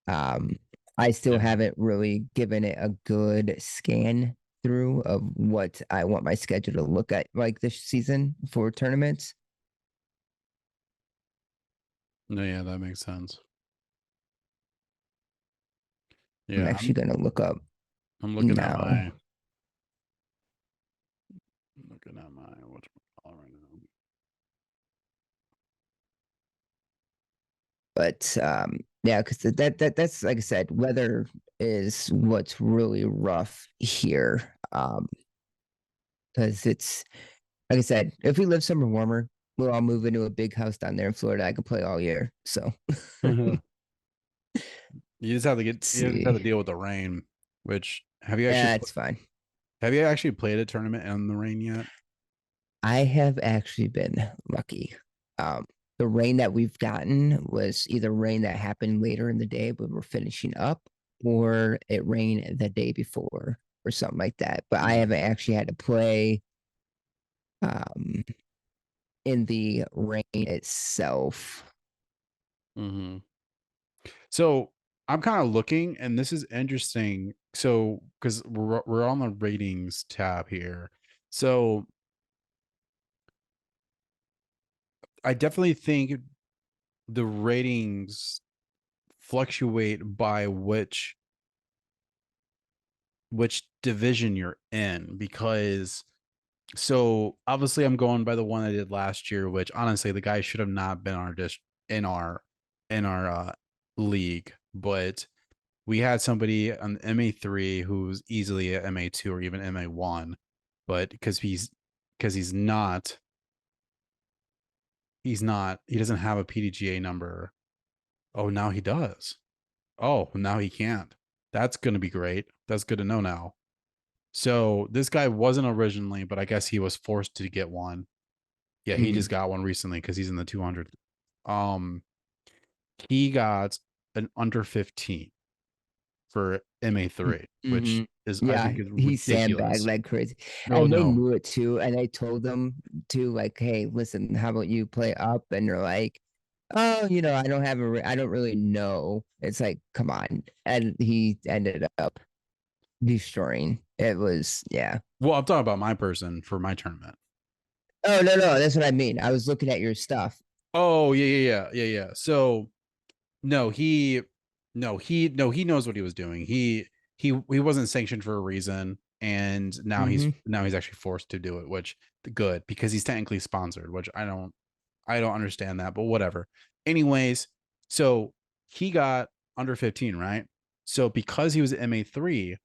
Speaker 2: um, I still
Speaker 1: Yeah.
Speaker 2: haven't really given it a good scan through of what I want my schedule to look at like this season for tournaments.
Speaker 1: No, yeah, that makes sense.
Speaker 2: I'm
Speaker 1: Yeah,
Speaker 2: actually gonna look up
Speaker 1: I'm looking at
Speaker 2: now,
Speaker 1: my what right now.
Speaker 2: but yeah, because that's like I said, weather is what's really rough here. Because it's like I said, if we live somewhere warmer, we'll all move into a big house down there in Florida. I can play all year. So let's
Speaker 1: You just have to
Speaker 2: see.
Speaker 1: deal with the rain, which
Speaker 2: Yeah, it's fine.
Speaker 1: have you actually played a tournament in the rain yet?
Speaker 2: I have actually been lucky. The rain that we've gotten was either rain that happened later in the day when we're finishing up, or it rained the day before, or something like that. But I haven't actually had to play um, in the rain itself.
Speaker 1: Mm-hmm. So I'm kind of looking, and this is interesting. So because we're on the ratings tab here, so I definitely think the ratings fluctuate by which division you're in because so obviously I'm going by the one I did last year, which honestly the guy should have not been our in our in our league, but we had somebody on MA3 who's easily a MA2 or even MA1, but because he doesn't have a PDGA number. Oh, now he does. Oh, now he can't. That's gonna be great. That's good to know now. So this guy wasn't originally, but I guess he was forced to get one. Yeah, he just
Speaker 2: Mhm,
Speaker 1: got one recently because he's in the 200. Um, he got an under 15 for MA3, which
Speaker 2: mhm.
Speaker 1: is I
Speaker 2: Yeah,
Speaker 1: think is
Speaker 2: he sandbagged
Speaker 1: ridiculous.
Speaker 2: like crazy,
Speaker 1: No,
Speaker 2: and they
Speaker 1: no.
Speaker 2: knew it too. And I told them to like, "Hey, listen, how about you play up?" And they're like, "Oh, I don't have I don't really know." It's like, come on, and he ended up destroying. It was, yeah.
Speaker 1: Well, I'm talking about my person for my tournament.
Speaker 2: Oh no, no, that's what I mean. I was looking at your stuff.
Speaker 1: Oh yeah. So no, he knows what he was doing. He wasn't sanctioned for a reason, and
Speaker 2: Mm-hmm.
Speaker 1: now he's actually forced to do it, which good because he's technically sponsored, which I don't understand that, but whatever. Anyways, so he got under 15, right? So because he was MA3,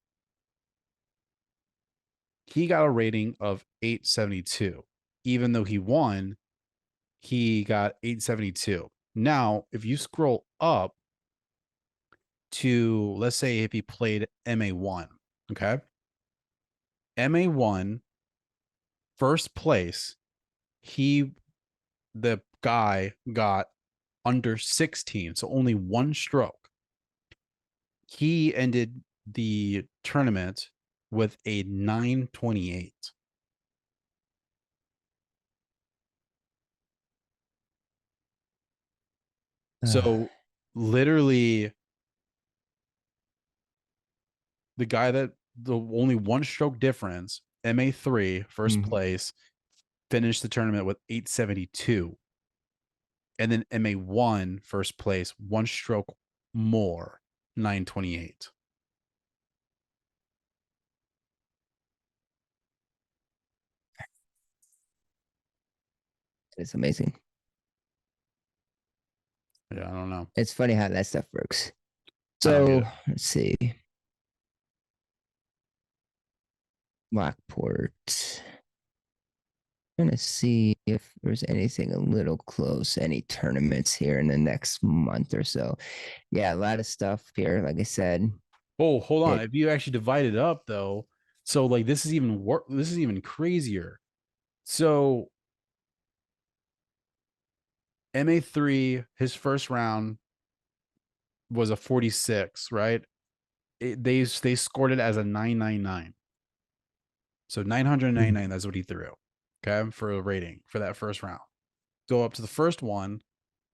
Speaker 1: he got a rating of 872. Even though he won, he got 872. Now, if you scroll up to, let's say, if he played MA1, okay? MA1, first place, he, the guy got under 16, so only one stroke. He ended the tournament with a 928. So literally the guy that the only one stroke difference, MA3, first
Speaker 2: Mhm.
Speaker 1: place, finished the tournament with 872. And then MA1, first place, one stroke more, 928.
Speaker 2: It's amazing.
Speaker 1: Yeah, I don't know.
Speaker 2: It's funny how that stuff works.
Speaker 1: I don't get
Speaker 2: So
Speaker 1: it.
Speaker 2: let's see. Lockport. Trying to see if there's anything a little close, any tournaments here in the next month or so. Yeah, a lot of stuff here. Like I said,
Speaker 1: Oh, hold on.
Speaker 2: it
Speaker 1: If you actually divide it up though, so like this is even this is even crazier. So MA3, his first round was a 46, right? They scored it as a 999. So 999, that's what he threw. Okay, for a rating for that first round. Go up to the first one,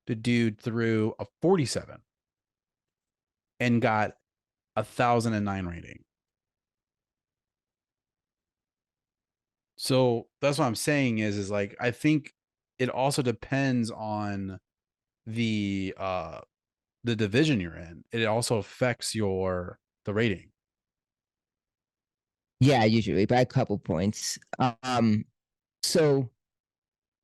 Speaker 1: the dude threw a 47 and got 1,009 rating. So that's what I'm saying is like I think it also depends on the the division you're in. It also affects your the rating.
Speaker 2: yeah, usually by a couple points. So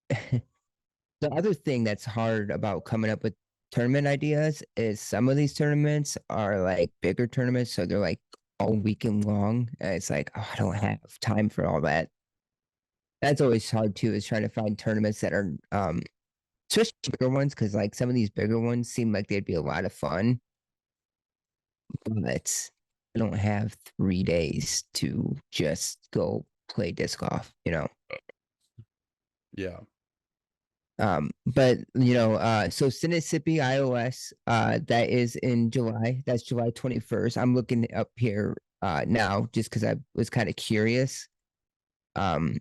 Speaker 2: the other thing that's hard about coming up with tournament ideas is some of these tournaments are like bigger tournaments, so they're like all weekend long. And it's like, oh, I don't have time for all that. That's always hard too, is trying to find tournaments that are especially bigger ones, because like some of these bigger ones seem like they'd be a lot of fun, but I don't have 3 days to just go play disc golf, you know.
Speaker 1: Yeah.
Speaker 2: But so Mississippi iOS, that is in July. That's July 21st. I'm looking up here now just because I was kind of curious. Um,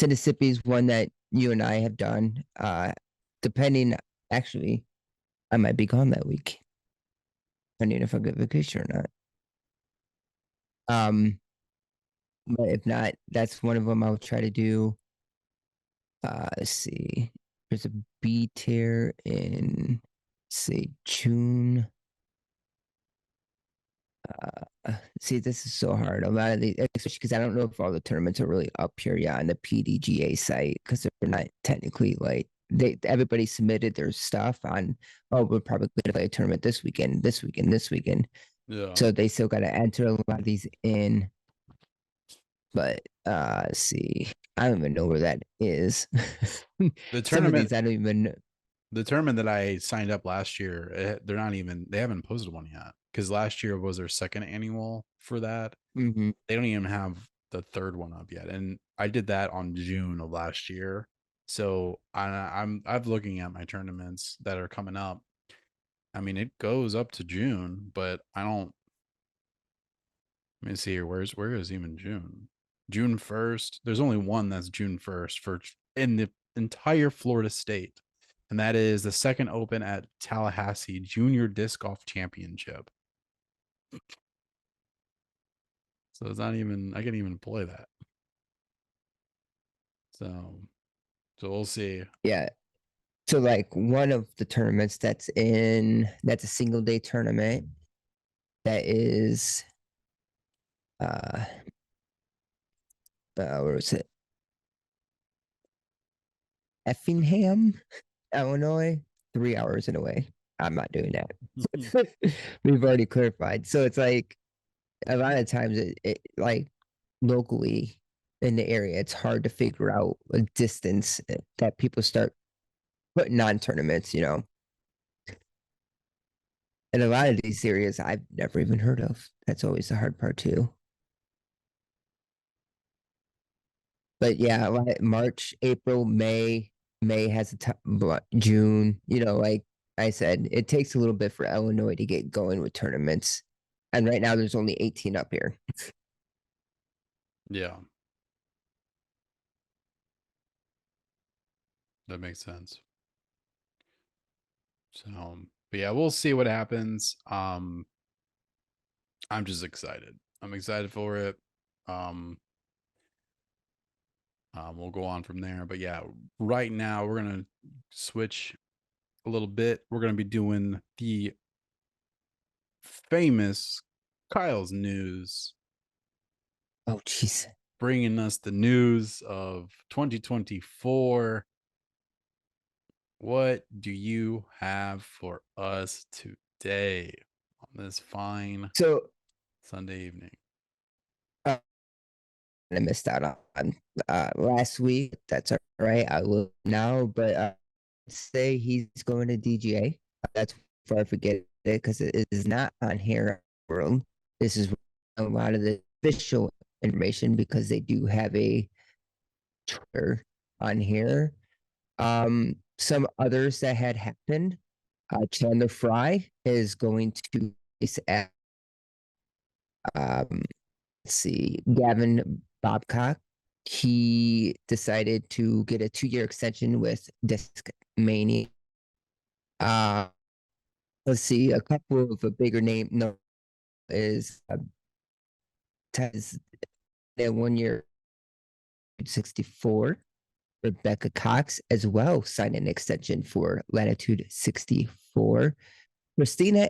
Speaker 2: Mississippi is one that you and I have done. Depending, actually, I might be gone that week, depending if I get vacation or not. But if not, that's one of them I'll try to do. Let's see. There's a B tier in, say, June. See, this is so hard. A lot of the, especially because I don't know if all the tournaments are really up here yet on the PDGA site because they're not technically like everybody submitted their stuff on. Oh, we're probably going to play a tournament this weekend, this weekend, this weekend.
Speaker 1: Yeah.
Speaker 2: So they still got to enter a lot of these in. But let's see, I don't even know where that is.
Speaker 1: The
Speaker 2: Some of
Speaker 1: tournament
Speaker 2: these I don't even know.
Speaker 1: the tournament that I signed up last year, they're not even they haven't posted one yet because last year was their second annual for that.
Speaker 2: Mm-hmm.
Speaker 1: They don't even have the third one up yet, and I did that on June of last year. So I'm looking at my tournaments that are coming up. I mean, it goes up to June, but I don't. Let me see here. Where is even June? June 1st. There's only one that's June 1st for in the entire Florida state, and that is the second Open at Tallahassee Junior Disc Golf Championship. So it's not even I can't even play that. So so we'll see.
Speaker 2: Yeah. So like one of the tournaments that's a single day tournament that is uh where was it? Effingham, Illinois, 3 hours in a way. I'm not doing that. We've already clarified. So it's like a lot of times it like locally in the area, it's hard to figure out a distance that people start putting on tournaments, you know. And a lot of these areas I've never even heard of. That's always the hard part too. But yeah, like March, April, May, May has a June, you know, like I said, it takes a little bit for Illinois to get going with tournaments. And right now there's only 18 up here.
Speaker 1: Yeah, that makes sense. So, but yeah, we'll see what happens. I'm just excited. I'm excited for it. Um, we'll go on from there. But yeah, right now we're gonna switch a little bit. We're gonna be doing the famous Kyle's news,
Speaker 2: Oh, jeez.
Speaker 1: bringing us the news of 2024. What do you have for us today on this fine
Speaker 2: So
Speaker 1: Sunday evening?
Speaker 2: uh, I missed out on last week. That's all right. I will now, but say he's going to DGA. That's before I forget it because it is not on here. Room. This is a lot of the official information because they do have a Twitter on here. Some others that had happened. Chandler Fry is going to race at um, let's see, Gavin Babcock. He decided to get a 2 year extension with Disc Mania. Uh, let's see, a couple of a bigger name. No, is has a 1 year 64. Rebecca Cox as well signed an extension for Latitude 64. Christina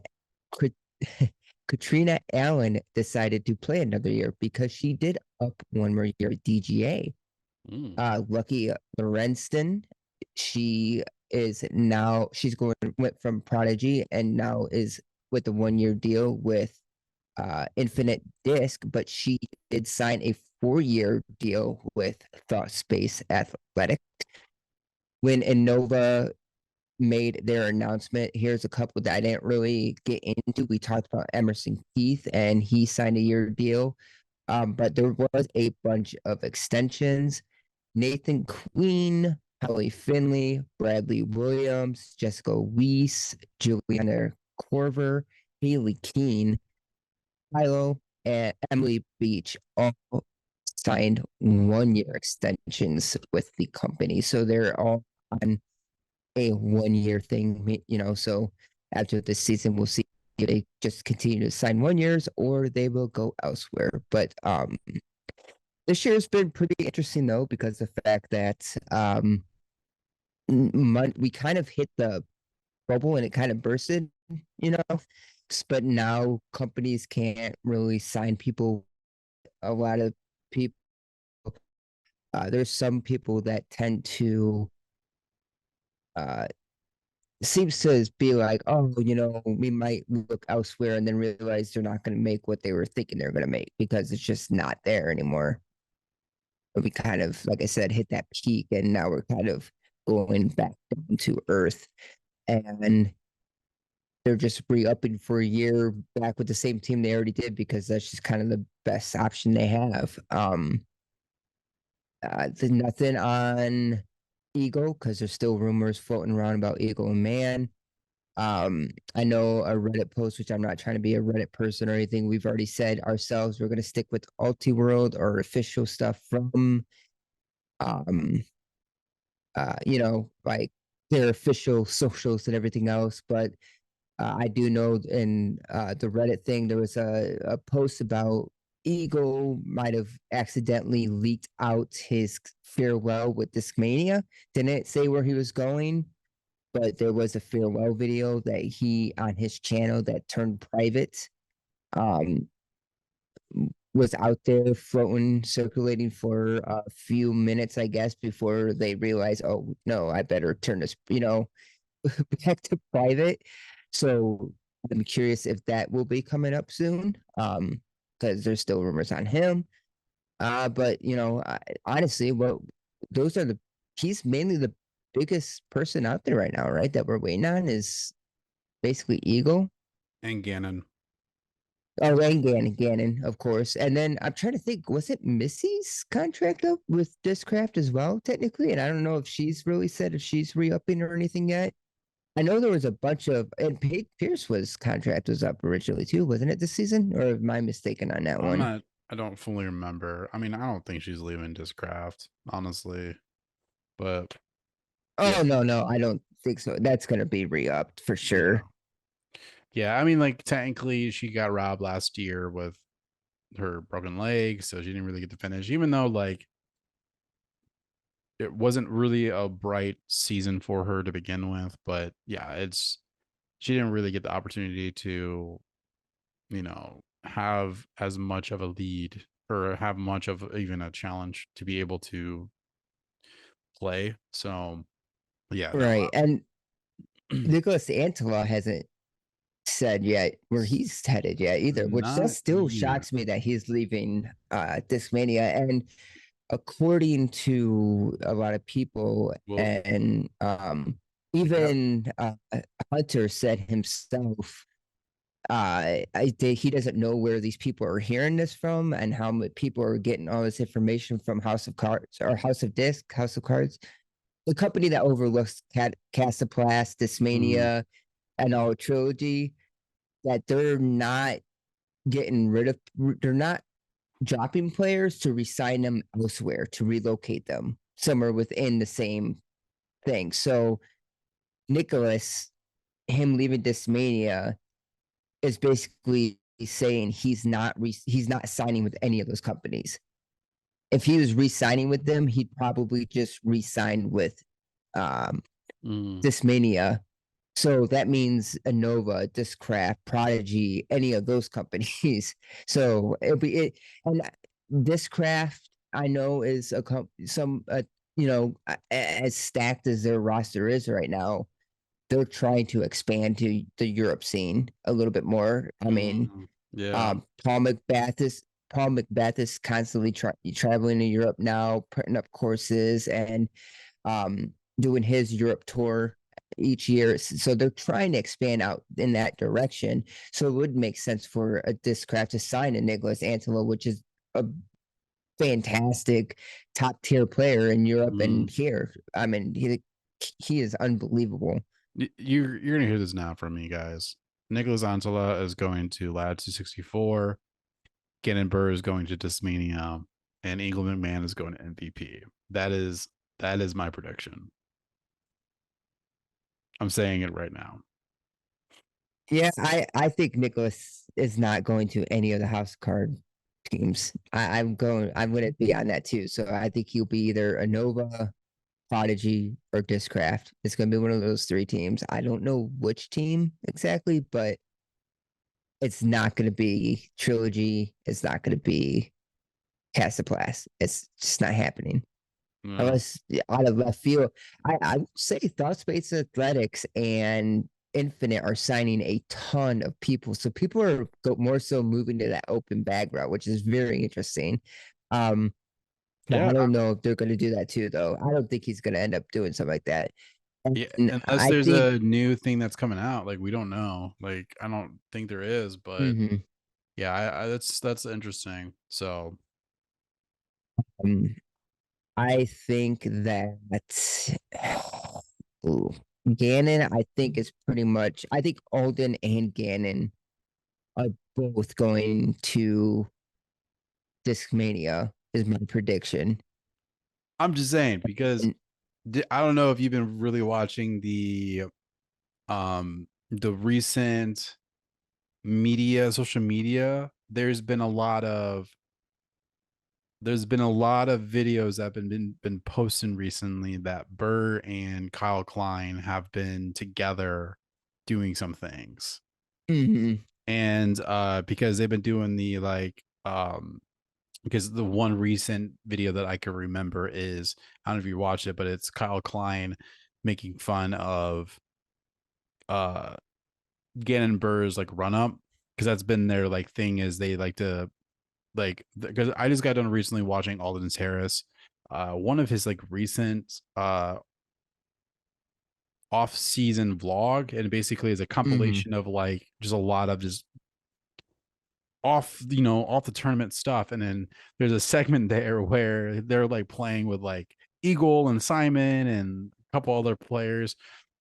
Speaker 2: Katrina Allen decided to play another year because she did up 1 more year at DGA.
Speaker 1: Mm,
Speaker 2: Lucky Lorenston, she is now she's going went from Prodigy and now is with a 1 year deal with Infinite Disc, but she did sign a 4 year deal with Thought Space Athletic. When Innova made their announcement, here's a couple that I didn't really get into. We talked about Emerson Keith, and he signed a year deal. But there was a bunch of extensions. Nathan Queen, Holly Finley, Bradley Williams, Jessica Weiss, Juliana Corver, Haley Keene, Milo, and Emily Beach all signed 1 year extensions with the company. So they're all on a 1 year thing, you know. So after this season, we'll see if they just continue to sign 1 years or they will go elsewhere. But this year has been pretty interesting though, because the fact that we kind of hit the bubble and it kind of bursted, you know. But now companies can't really sign people. A lot of people, there's some people that tend to uh, seems to be like, oh, you know, we might look elsewhere and then realize they're not going to make what they were thinking they're going to make because it's just not there anymore. But we kind of, like I said, hit that peak and now we're kind of going back down to earth. And they're just re-upping for a year back with the same team they already did because that's just kind of the best option they have. There's nothing on Eagle because there's still rumors floating around about Eagle and Man. I know a Reddit post, which I'm not trying to be a Reddit person or anything. We've already said ourselves we're going to stick with Ultiworld or official stuff from, um, you know, like their official socials and everything else. But I do know in the Reddit thing, there was a post about Eagle might have accidentally leaked out his farewell with Discmania. Didn't it say where he was going? but there was a farewell video that he on his channel that turned private. Um, was out there floating, circulating for a few minutes, I guess, before they realized, oh no, I better turn this, back to private. So I'm curious if that will be coming up soon. Because there's still rumors on him. But honestly, well, those are the he's mainly the biggest person out there right now, right? That we're waiting on is basically Eagle.
Speaker 1: And Gannon.
Speaker 2: Oh, and Gannon, of course. And then I'm trying to think, was it Missy's contract up with Discraft as well, technically? And I don't know if she's really said if she's re-upping or anything yet. I know there was a bunch of, and Paige Pierce was contract was up originally too, wasn't it this season? Or am I mistaken on that
Speaker 1: I'm
Speaker 2: one?
Speaker 1: not. I don't fully remember. I mean, I don't think she's leaving Discraft, honestly. But yeah,
Speaker 2: Oh no, I don't think so. That's gonna be re-upped for
Speaker 1: yeah,
Speaker 2: sure.
Speaker 1: yeah. I mean, like technically, she got robbed last year with her broken leg, so she didn't really get to finish. Even though like it wasn't really a bright season for her to begin with, but yeah, it's she didn't really get the opportunity to have as much of a lead or have much of even a challenge to be able to play. So yeah, no,
Speaker 2: Right. And Nicholas Antela hasn't said yet where he's headed yet either, which that
Speaker 1: not
Speaker 2: still
Speaker 1: yet.
Speaker 2: shocks me that he's leaving Discmania. And according to a lot of people,
Speaker 1: Well,
Speaker 2: and
Speaker 1: yep.
Speaker 2: even Hunter said himself, he doesn't know where these people are hearing this from and how many people are getting all this information from House of Cards or House of Cards, the company that overlooks Casaplast,
Speaker 1: Mm,
Speaker 2: Discmania, and all trilogy. That they're not getting rid of, they're not dropping players to resign them elsewhere to relocate them somewhere within the same thing. So Nicholas, him leaving Discmania is basically saying he's not signing with any of those companies. If he was re-signing with them, he'd probably just re-sign with um,
Speaker 1: mm,
Speaker 2: Discmania. So that means Innova, Discraft, Prodigy, any of those companies. So it'll be it, and Discraft I know is as stacked as their roster is right now. They're trying to expand to the Europe scene a little bit more. I mean,
Speaker 1: yeah.
Speaker 2: um, Paul McBath is Paul McBeth is constantly traveling to Europe now, putting up courses and doing his Europe tour each year. So they're trying to expand out in that direction. So it would make sense for a Discraft to sign a Nicholas Antelo, which is a fantastic top tier player in Europe and
Speaker 1: Mm.
Speaker 2: here. I mean, he is unbelievable.
Speaker 1: You're gonna hear this now from me, guys. Nicholas Antela is going to Lad 264. Gannon Burr is going to Discmania, and Eagle McMahon is going to MVP. That is my prediction. I'm saying it right now.
Speaker 2: Yeah, I think Nicholas is not going to any of the house card teams. I'm going to be on that too. So I think he'll be either a Nova, Prodigy, or Discraft. It's going to be one of those three teams. I don't know which team exactly, but it's not going to be Trilogy. It's not going to be Castaplast. It's just not happening.
Speaker 1: Yeah,
Speaker 2: Unless out of left field, I would say Thought Space Athletics and Infinite are signing a ton of people. So people are more so moving to that open bag route, which is very interesting. Um, but
Speaker 1: yeah,
Speaker 2: I don't know if they're going to do that too, though. I don't think he's going to end up doing something like that.
Speaker 1: yeah.
Speaker 2: And
Speaker 1: Unless
Speaker 2: I
Speaker 1: there's
Speaker 2: think,
Speaker 1: a new thing that's coming out, like we don't know. Like I don't think there is, but
Speaker 2: mhm,
Speaker 1: yeah, that's interesting. So
Speaker 2: um, I think that ooh, Gannon, I think is pretty much. I think Alden and Gannon are both going to Discmania is my prediction.
Speaker 1: I'm just saying because
Speaker 2: And
Speaker 1: I don't know if you've been really watching the recent social media. There's been a lot of there's been a lot of videos that have been posting recently that Burr and Kyle Klein have been together doing some things.
Speaker 2: Hmm.
Speaker 1: And because they've been doing the because the one recent video that I can remember is, I don't know if you watched it, but it's Kyle Klein making fun of uh Gannon Burr's like run up, because that's been their like thing, is they like to like, because I just got done recently watching Alden Harris. One of his like recent off season vlog, and basically is a
Speaker 2: Hmm.
Speaker 1: compilation of like just a lot of just off the tournament stuff. And then there's a segment there where they're like playing with like Eagle and Simon and a couple other players,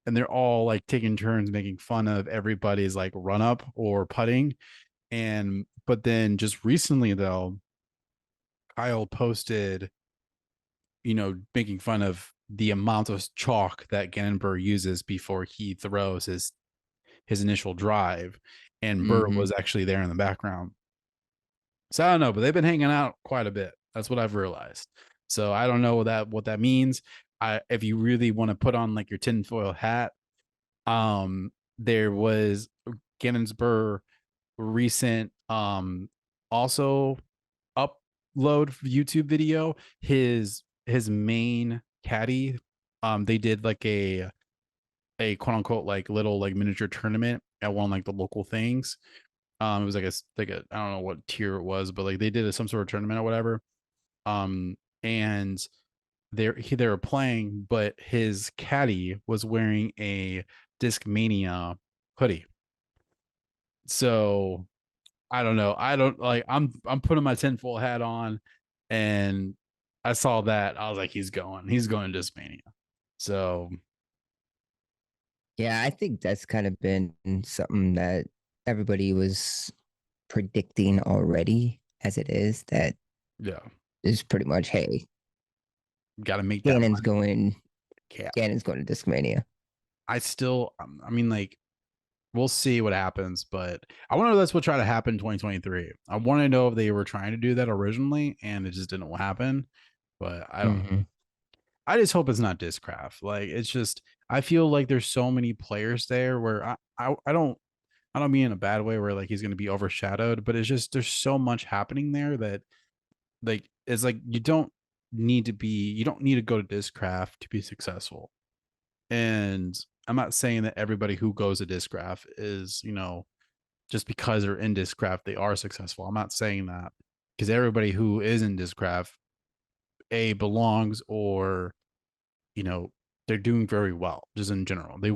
Speaker 1: and they're all like taking turns making fun of everybody's like run up or putting. And but then just recently though, Kyle posted, making fun of the amount of chalk that Gannonburr uses before he throws his initial drive, and Burr
Speaker 2: Hmm.
Speaker 1: was actually there in the background. So I don't know, but they've been hanging out quite a bit. That's what I've realized. So I don't know what that means. If you really want to put on like your tinfoil hat, there was Gannonsburg recent also upload YouTube video. His main caddy, they did like a quote unquote like little like miniature tournament at one like the local things. It was like a I don't know what tier it was, but like they did some sort of tournament or whatever. And they were playing, but his caddy was wearing a Discmania hoodie. So I don't know. I don't like. I'm putting my tinfoil hat on, and I saw that. I was like, he's going. He's going to Discmania. So
Speaker 2: Yeah, I think that's kind of been something that everybody was predicting already, as it is. That
Speaker 1: yeah,
Speaker 2: is pretty much, hey,
Speaker 1: got to make that
Speaker 2: Gannon's
Speaker 1: money.
Speaker 2: going.
Speaker 1: Cap.
Speaker 2: Gannon's going to Discmania.
Speaker 1: I still. I mean, like, we'll see what happens, but I wonder if that's what tried to happen in 2023. I want to know if they were trying to do that originally and it just didn't happen, but I don't know.
Speaker 2: Hmm.
Speaker 1: I just hope it's not Discraft. Like, it's just, I feel like there's so many players there where I don't mean in a bad way where like he's going to be overshadowed, but it's just there's so much happening there that like it's like you don't need to go to Discraft to be successful. And I'm not saying that everybody who goes to Discraft is, just because they're in Discraft, they are successful. I'm not saying that, because everybody who is in Discraft, A, belongs, or, you know, they're doing very well just in general.
Speaker 2: Hmm.
Speaker 1: They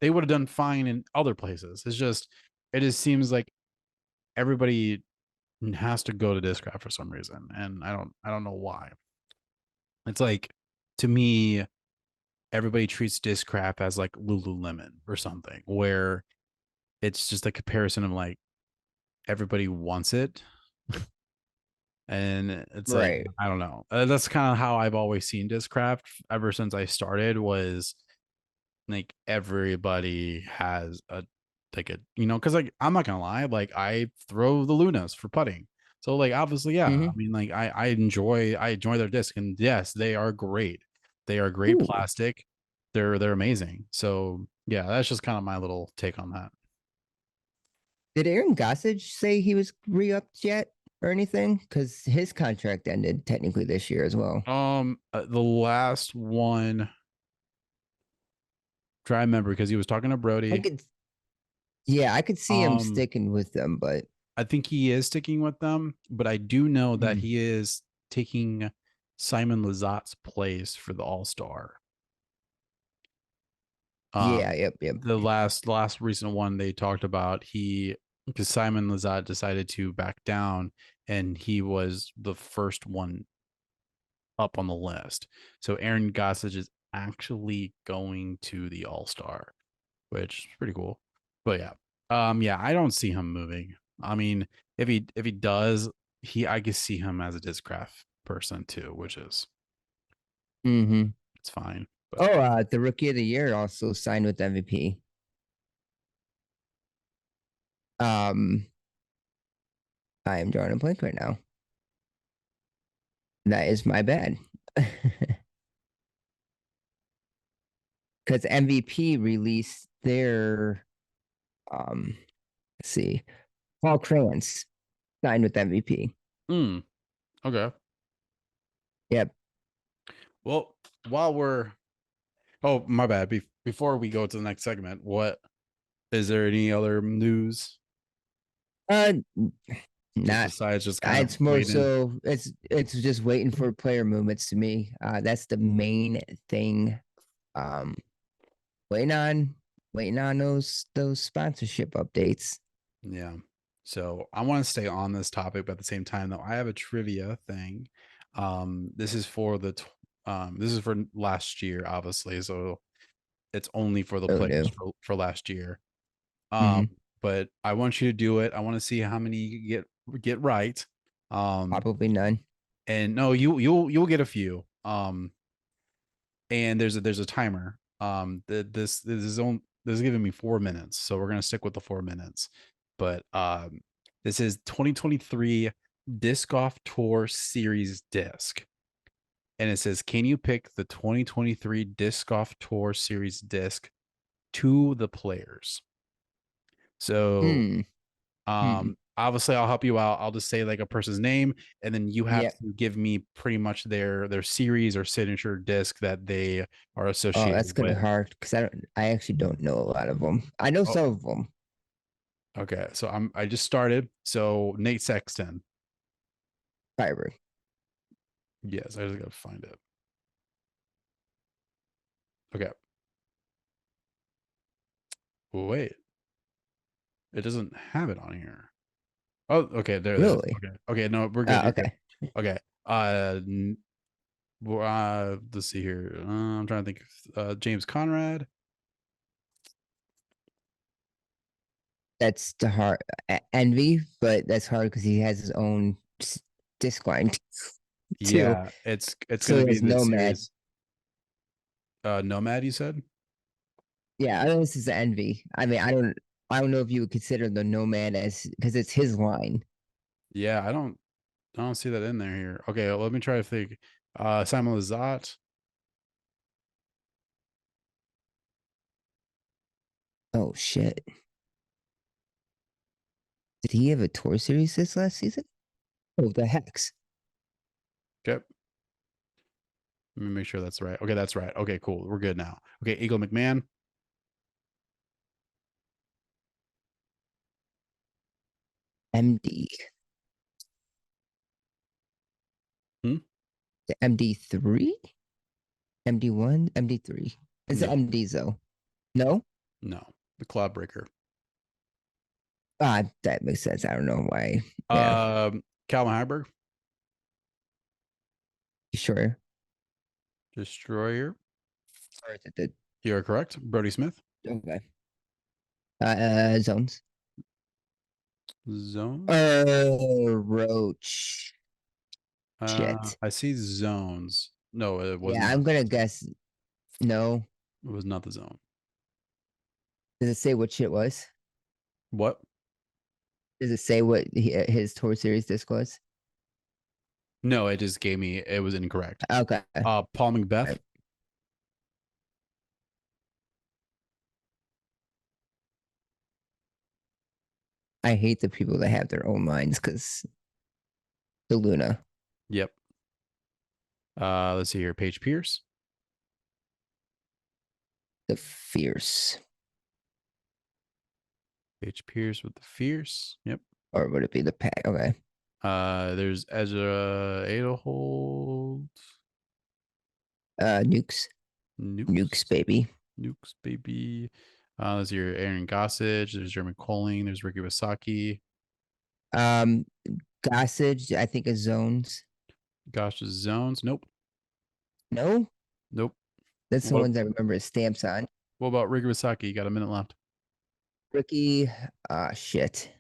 Speaker 1: would have done fine in other places. It just seems like everybody has to go to Discraft for some reason. And I don't know why. It's like, to me, everybody treats Discraft as like Lululemon or something, where it's just a comparison of like everybody wants it. And it's like,
Speaker 2: Right.
Speaker 1: I don't know. That's kind of how I've always seen Discraft ever since I started, was like everybody has a like a because like I'm not gonna lie, like I throw the Lunas for putting. So like obviously, yeah. I
Speaker 2: Hmm.
Speaker 1: mean, like I enjoy their disc, and yes, they are great. They are great
Speaker 2: Ooh.
Speaker 1: plastic. They're amazing. So yeah, that's just kind of my little take on that.
Speaker 2: Did Aaron Gossage say he was re-upped yet or anything? Because his contract ended technically this year as well.
Speaker 1: The last one, try to remember, because he was talking to
Speaker 2: I
Speaker 1: Brody.
Speaker 2: could, yeah, I could see him
Speaker 1: Um,
Speaker 2: sticking with them, but
Speaker 1: I think he is sticking with them, but I do know that
Speaker 2: mm,
Speaker 1: he is taking Simon Lazat's place for the All Star.
Speaker 2: yeah, yep, yep.
Speaker 1: The last recent one they talked about, he because Simon Lazat decided to back down, and he was the first one up on the list. So Aaron Gossage is actually going to the All Star, which is pretty cool. But yeah, yeah, I don't see him moving. I mean, if he does, I can see him as a Discraft person too, which is
Speaker 2: Hmm.
Speaker 1: it's fine. But
Speaker 2: Oh, the rookie of the year also signed with MVP. Um, I am drawing a blank right now. That is my bad. Because MVP released their let's see, Paul Crayons signed with MVP.
Speaker 1: Hmm. Okay.
Speaker 2: Yep.
Speaker 1: Well, while we're oh my bad. Before we go to the next segment, what is there any other news
Speaker 2: Uh,
Speaker 1: just
Speaker 2: not.
Speaker 1: besides just kind of
Speaker 2: It's more
Speaker 1: waiting?
Speaker 2: so. It's just waiting for player movements to me. That's the main thing. Um, waiting on waiting on those sponsorship updates.
Speaker 1: Yeah. So I want to stay on this topic, but at the same time, though, I have a trivia thing. This is for this is for last year, obviously. So it's only for the
Speaker 2: Oh
Speaker 1: players
Speaker 2: no.
Speaker 1: for last year. Um,
Speaker 2: Hmm.
Speaker 1: but I want you to do it. I want to see how many you get right. Um,
Speaker 2: Probably none.
Speaker 1: and no, you'll get a few. And there's a timer. This is giving me 4 minutes, so we're gonna stick with the 4 minutes. But this is 2023 Disc Golf Tour Series disc, and it says, "Can you pick the 2023 Disc Golf Tour Series disc to the players?" So
Speaker 2: Hmm. Hmm.
Speaker 1: obviously I'll help you out. I'll just say like a person's name, and then you have
Speaker 2: Yep.
Speaker 1: to give me pretty much their series or signature disc that they are
Speaker 2: Oh,
Speaker 1: associated
Speaker 2: that's gonna be
Speaker 1: with.
Speaker 2: hard because I actually don't know a lot of them. I know
Speaker 1: Oh,
Speaker 2: some of them.
Speaker 1: okay. So I just started. So Nate Sexton.
Speaker 2: Firebird.
Speaker 1: Yes, I just gotta find it. Okay. Wait, it doesn't have it on here. Oh, okay, there it is.
Speaker 2: Really?
Speaker 1: Okay. Okay, no, we're good. You're good.
Speaker 2: Okay.
Speaker 1: Okay. Let's see here. I'm trying to think. James Conrad.
Speaker 2: That's the hard envy, but that's hard because he has his own disc line too.
Speaker 1: Yeah, it's
Speaker 2: So
Speaker 1: gonna
Speaker 2: he
Speaker 1: be
Speaker 2: has
Speaker 1: the
Speaker 2: Nomad.
Speaker 1: series. Nomad, you said?
Speaker 2: Yeah, I know this is the envy. I mean, I don't know if you would consider the Nomad as because it's his line.
Speaker 1: Yeah, I don't see that in there here. Okay, let me try to think. Simon Lazat.
Speaker 2: Oh shit! Did he have a tour series this last season? Oh, the Hex.
Speaker 1: Okay, let me make sure that's right. Okay, that's right. Okay, cool. We're good now. Okay, Eagle McMahon.
Speaker 2: MD.
Speaker 1: Hmm?
Speaker 2: The MD3? MD1? MD3. It's the
Speaker 1: No,
Speaker 2: MDs though. No?
Speaker 1: no. The Cloud Breaker.
Speaker 2: That makes sense. I don't know why. Yeah,
Speaker 1: Calvin Heiberg.
Speaker 2: you sure?
Speaker 1: Destroyer.
Speaker 2: Or is it the
Speaker 1: You're correct. Brody Smith.
Speaker 2: okay? Zones.
Speaker 1: Zones.
Speaker 2: Roach. Shit.
Speaker 1: I see zones. No, it was
Speaker 2: Yeah,
Speaker 1: not.
Speaker 2: I'm gonna guess no.
Speaker 1: It was not the zone.
Speaker 2: Does it say what shit was?
Speaker 1: What?
Speaker 2: Does it say what his tour series disc was?
Speaker 1: No, it just gave me. It was incorrect.
Speaker 2: Okay.
Speaker 1: Paul Macbeth.
Speaker 2: I hate the people that have their own lines because the Luna,
Speaker 1: Yep. Let's see here. Paige Pierce.
Speaker 2: the fierce,
Speaker 1: Paige Pierce with the fierce. Yep.
Speaker 2: or would it be the pack? Okay.
Speaker 1: There's Ezra Adelhold.
Speaker 2: Nukes, nukes,
Speaker 1: Nukes.
Speaker 2: baby.
Speaker 1: Nukes, baby. There's your Aaron Gossage. There's Jeremy Colling. There's Ricky Wasaki.
Speaker 2: Um, Gossage, I think is zones.
Speaker 1: Gosh, zones. Nope.
Speaker 2: No,
Speaker 1: Nope.
Speaker 2: that's the
Speaker 1: What
Speaker 2: ones I remember his stamps on.
Speaker 1: what about Ricky Wasaki? You got a minute left.
Speaker 2: Ricky, shit.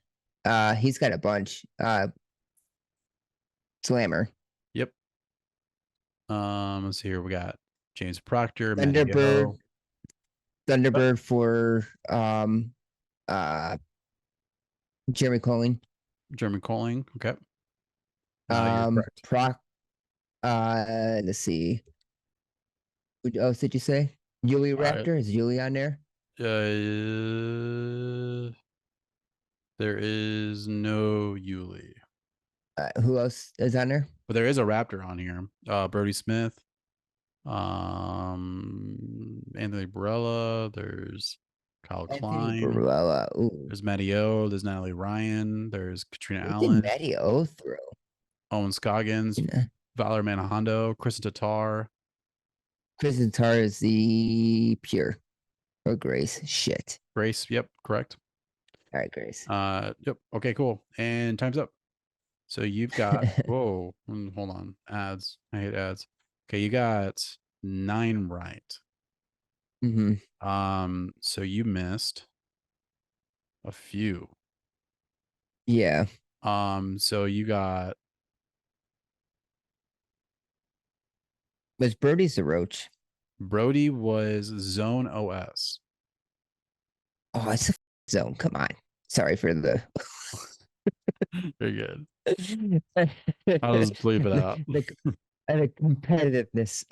Speaker 2: He's got a bunch. Slammer,
Speaker 1: Yep. Let's see here. We got James Proctor, Matty
Speaker 2: Thunderbird,
Speaker 1: Yo,
Speaker 2: Thunderbird for uh Jeremy Colling.
Speaker 1: Jeremy Colling. Okay. You're correct.
Speaker 2: Proc Let's see. What else did you say? Yuli
Speaker 1: All right.
Speaker 2: Raptor? Is Yuli on there?
Speaker 1: There is no Yuli,
Speaker 2: Who else is on there?
Speaker 1: but there is a Raptor on here. Brody Smith, Anthony Barella. There's Kyle
Speaker 2: Anthony
Speaker 1: Klein.
Speaker 2: Barella. Ooh.
Speaker 1: There's Matty O. There's Natalie Ryan. There's Katrina
Speaker 2: What did
Speaker 1: Allen.
Speaker 2: Matty O throw?
Speaker 1: Owen Scoggins.
Speaker 2: You know,
Speaker 1: Valor Manahondo. Kristen Tatar.
Speaker 2: Kristen Tar is the pure or Grace. Shit.
Speaker 1: Grace. Yep, correct.
Speaker 2: All right, Grace.
Speaker 1: Yep. Okay, cool. And time's up. So you've got whoa, hold on. Ads. I hate ads. Okay, you got 9 right.
Speaker 2: hmm
Speaker 1: So you missed a few.
Speaker 2: Yeah.
Speaker 1: So you got
Speaker 2: Was Brody's the roach?
Speaker 1: Brody was Zone OS.
Speaker 2: Oh, it's a zone. Come on. Sorry for the
Speaker 1: Very good.
Speaker 2: the,
Speaker 1: I'll just bleep it out.
Speaker 2: the competitiveness.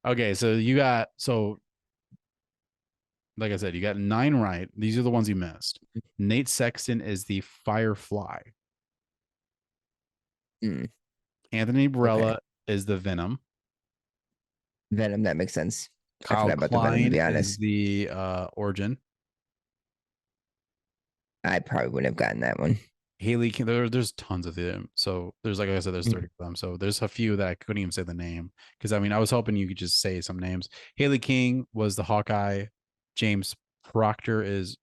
Speaker 1: Okay, so you got like I said, you got 9 right. These are the ones you missed. Nate Sexton is the Firefly.
Speaker 2: Mm,
Speaker 1: Anthony
Speaker 2: okay.
Speaker 1: Barella is the Venom.
Speaker 2: Venom, that makes sense. I
Speaker 1: Kyle
Speaker 2: forgot about the Venom to
Speaker 1: Klein
Speaker 2: be
Speaker 1: is
Speaker 2: honest.
Speaker 1: the Origin.
Speaker 2: I probably wouldn't have gotten that one.
Speaker 1: Haley, there's tons of them. So there's like I said, there's 30
Speaker 2: Mm.
Speaker 1: of them. So there's a few that I couldn't even say the name because I mean I was hoping you could just say some names. Haley King was the Hawkeye. James Proctor is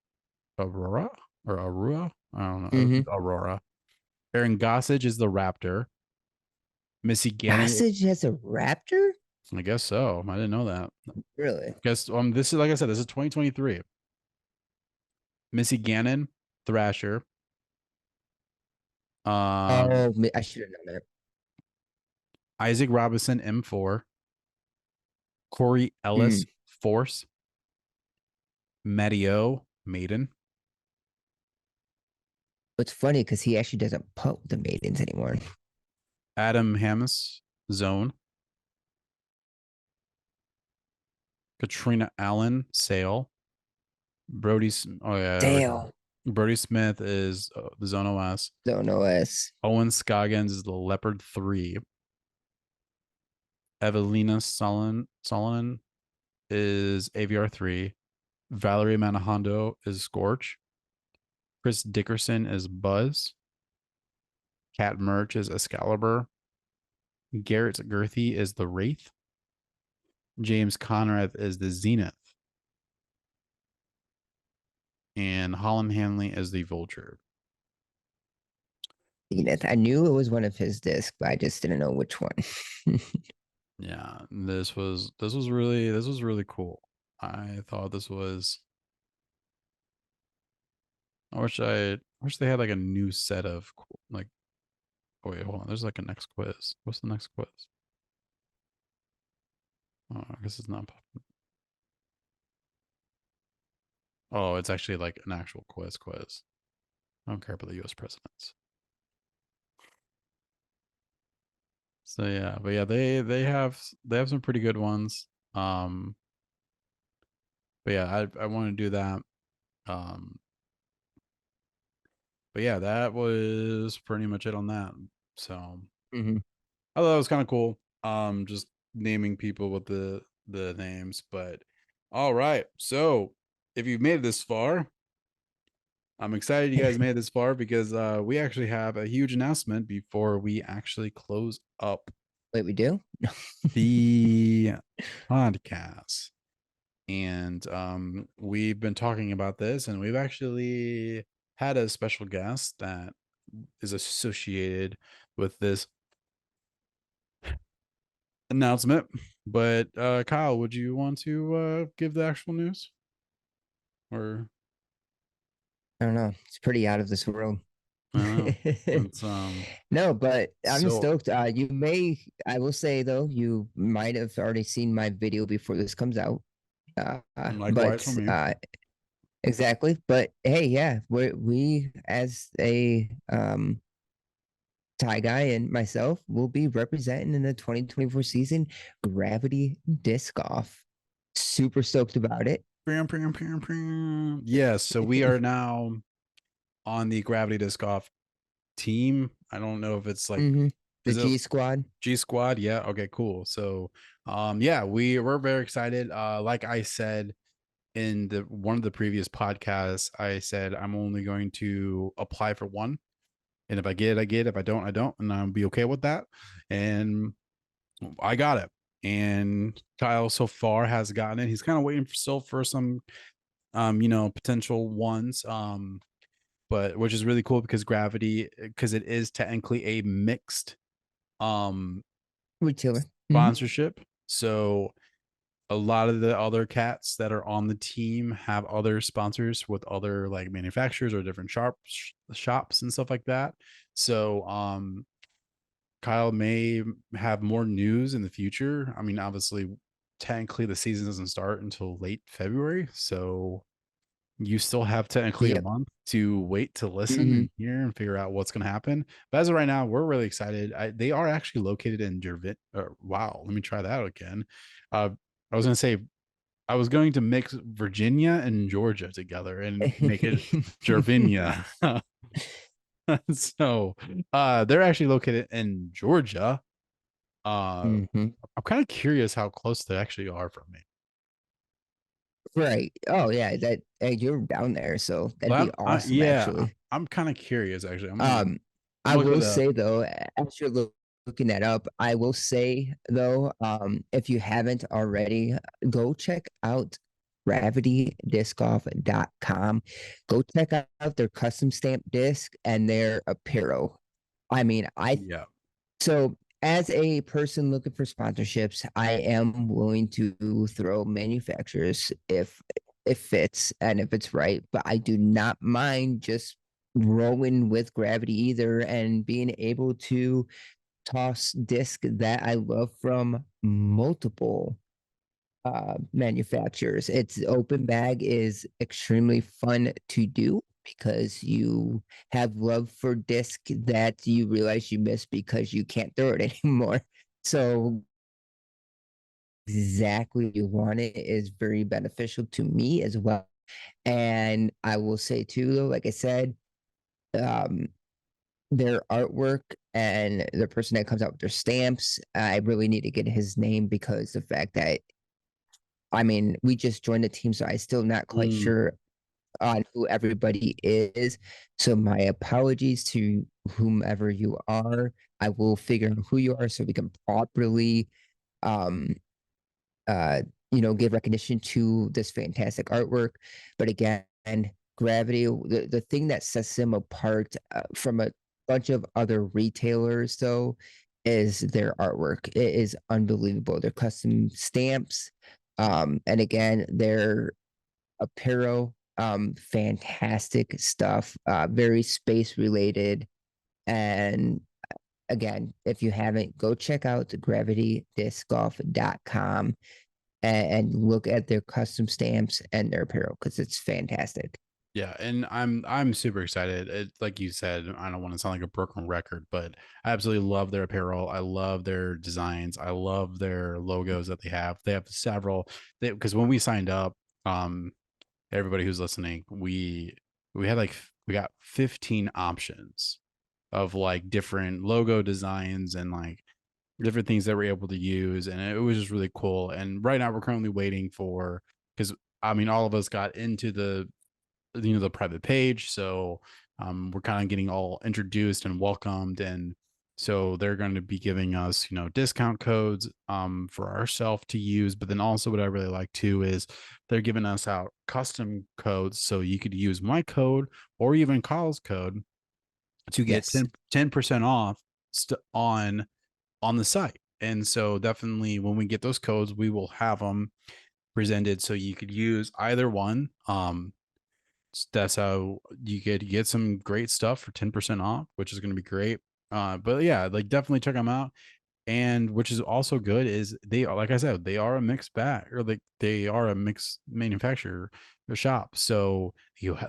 Speaker 1: Aurora or Aurora. I don't know.
Speaker 2: Mm-hmm.
Speaker 1: Aurora. Aaron Gossage is the Raptor. Missy Gannon.
Speaker 2: Gossage has a raptor?
Speaker 1: I guess so. I didn't know that.
Speaker 2: Really?
Speaker 1: Guess this is like I said. This is 2023. Missy Gannon, Thrasher. Um,
Speaker 2: Oh, I should have known that.
Speaker 1: Isaac Robinson, M4. Corey Ellis,
Speaker 2: Mm.
Speaker 1: Force. Matteo, Maiden.
Speaker 2: It's funny because he actually doesn't putt with the maidens anymore.
Speaker 1: Adam Hammes, Zone. Katrina Allen, Sale. Brody, oh yeah,
Speaker 2: Dale.
Speaker 1: Brody Smith is the Zone OS.
Speaker 2: Don't know us.
Speaker 1: Owen Scoggins is the Leopard 3. Evelina Solonen is AVR 3. Valerie Manahondo is Scorch. Chris Dickerson is Buzz. Cat Merch is Excalibur. Garrett Girthy is the Wraith. James Conrad is the Zenith. And Holland Hanley is the Vulture.
Speaker 2: Zenith. I knew it was one of his discs, but I just didn't know which one.
Speaker 1: Yeah, this was really cool. I thought this was I wish they had like a new set of like oh wait, hold on. There's like a next quiz. What's the next quiz? Oh, I guess it's not popping. Oh, it's actually like an actual quiz. I don't care about the US presidents. So yeah, but yeah, they have some pretty good ones. Um, but yeah, I want to do that. Um, but yeah, that was pretty much it on that. So
Speaker 2: hmm
Speaker 1: I thought that was kind of cool. Just naming people with the names. But all right, so if you've made it this far, I'm excited you guys made it this far because we actually have a huge announcement before we actually close up
Speaker 2: Wait, we do?
Speaker 1: the podcast. And we've been talking about this, and we've actually had a special guest that is associated with this announcement. But Kyle, would you want to give the actual news? Or
Speaker 2: I don't know. It's pretty out of this world.
Speaker 1: I don't know. It's
Speaker 2: No, but I'm
Speaker 1: so
Speaker 2: stoked. I will say though, you might have already seen my video before this comes out.
Speaker 1: likewise for
Speaker 2: But
Speaker 1: me.
Speaker 2: exactly. But hey, yeah, we as a Ty Guy and myself will be representing in the 2024 season Gravity Disc Golf. Super stoked about it.
Speaker 1: Yes, so we are now on the gravity disc golf team. I don't know if it's like,
Speaker 2: Mm-hmm. The
Speaker 1: is it
Speaker 2: G Squad.
Speaker 1: G Squad? Yeah. Okay, cool. So yeah, we're very excited. Like I said in the one of the previous podcasts, I said I'm only going to apply for one. And if I get it, I get it. If I don't, I don't. And I'll be okay with that. And I got it. And Kyle so far has gotten it. He's kind of waiting for still for some potential ones. But which is really cool because gravity, because it is technically a mixed um
Speaker 2: Retailer. Mm-hmm.
Speaker 1: sponsorship. So a lot of the other cats that are on the team have other sponsors with other like manufacturers or different shops and stuff like that. So Kyle may have more news in the future. I mean, obviously, technically the season doesn't start until late February, so you still have technically a
Speaker 2: Yep.
Speaker 1: month to wait to listen
Speaker 2: Mm-hmm.
Speaker 1: and hear and figure out what's going to happen. But as of right now, we're really excited. They are actually located in Jervin. Wow, let me try that again. Uh, I was going to say I was going to mix Virginia and Georgia together and make it Jervinia. So they're actually located in Georgia. Uh,
Speaker 2: mm-hmm.
Speaker 1: I'm kind of curious how close they actually are from me.
Speaker 2: Right. Oh yeah, that hey, you're down there, so that'd
Speaker 1: But
Speaker 2: be awesome
Speaker 1: yeah,
Speaker 2: actually.
Speaker 1: I'm kind of curious actually.
Speaker 2: Um,
Speaker 1: I'm
Speaker 2: I
Speaker 1: gonna look
Speaker 2: will
Speaker 1: it up.
Speaker 2: say though, as you're looking that up, I will say though, if you haven't already, go check out gravitydiscgolf.com. Go check out their custom stamp disc and their apparel. I mean, I
Speaker 1: Yeah.
Speaker 2: so as a person looking for sponsorships, I am willing to throw manufacturers if it fits and if it's right, but I do not mind just rolling with gravity either and being able to toss disc that I love from multiple manufacturers. Its open bag is extremely fun to do because you have love for disc that you realize you miss because you can't throw it anymore. So exactly you want it is very beneficial to me as well. And I will say too, though, like I said, um, their artwork and the person that comes out with their stamps, I really need to get his name because the fact that I mean, we just joined the team, so I still not quite
Speaker 1: Mm,
Speaker 2: sure on who everybody is. So my apologies to whomever you are. I will figure out who you are so we can properly um uh give recognition to this fantastic artwork. But again, Gravity, the thing that sets them apart from a bunch of other retailers though is their artwork. It is unbelievable. Their custom stamps, and again, their apparel, fantastic stuff, very space related. And again, if you haven't, go check out gravitydiscgolf.com and look at their custom stamps and their apparel because it's fantastic.
Speaker 1: yeah, and I'm super excited. Like you said, I don't want to sound like a broken record, but I absolutely love their apparel. I love their designs. I love their logos that they have. They have several. Because when we signed up, um, everybody who's listening, we had like we got 15 options of like different logo designs and like different things that we're able to use, and it was just really cool. And right now we're currently waiting for, because I mean all of us got into the private page, so we're kind of getting all introduced and welcomed, and so they're going to be giving us discount codes for ourselves to use. But then also what I really like too is they're giving us out custom codes, so you could use my code or even Kyle's code to get
Speaker 2: Yes.
Speaker 1: 10% off on the site. And so definitely when we get those codes, we will have them presented so you could use either one. That's how you get some great stuff for 10% off, which is going to be great. But yeah, like definitely check them out. And which is also good is they are, like I said, they are a mixed bag, or like they are a mixed manufacturer or shop. So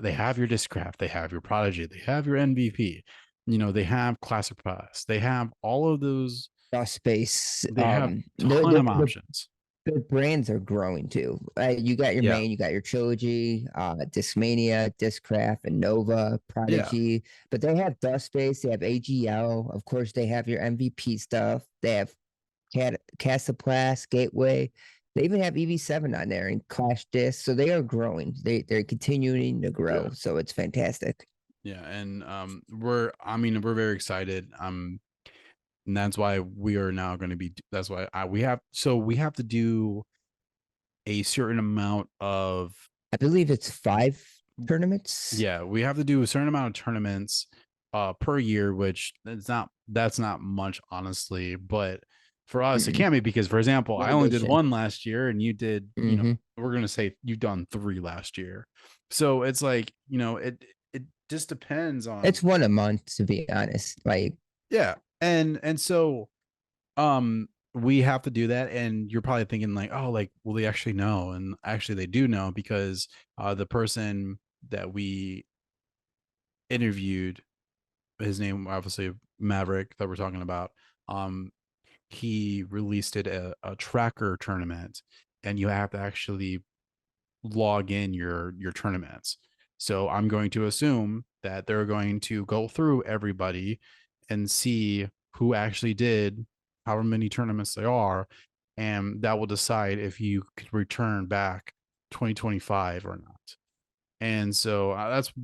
Speaker 1: they have your Discraft, they have your Prodigy, they have your MVP. they have Classic Pass. They have all of those.
Speaker 2: Space.
Speaker 1: They have ton of options.
Speaker 2: The brands are growing too. You got your
Speaker 1: Yeah.
Speaker 2: main, you got your trilogy, Discmania, Discraft, and Nova,
Speaker 1: Yeah.
Speaker 2: Prodigy. But they have Dust Space, they have AGL. Of course, they have your MVP stuff. They have Casaplast, Gateway. They even have EV7 on there and Clash Disc. So they are growing. They're continuing to
Speaker 1: Yeah.
Speaker 2: grow. So it's fantastic.
Speaker 1: Yeah. And we're very excited. And that's why we are now going to be that's why we have to do a certain amount of
Speaker 2: I believe it's 5 tournaments.
Speaker 1: yeah, we have to do a certain amount of tournaments per year, which that's not much honestly, but for us it
Speaker 2: Mm-mm.
Speaker 1: can be because for example, I only did
Speaker 2: Motivation.
Speaker 1: one last year and you did,
Speaker 2: Hmm.
Speaker 1: we're going to say you've done 3 last year. So it's like, it just depends on
Speaker 2: It's one a month, to be honest. Like,
Speaker 1: yeah. And so we have to do that and you're probably thinking like, oh, like will they actually know? And actually they do know because the person that we interviewed, his name obviously Maverick that we're talking about, um he released it a tracker tournament and you have to actually log in your tournaments. So I'm going to assume that they're going to go through everybody and see who actually did however many tournaments they are, and that will decide if you could return back 2025 or not. And so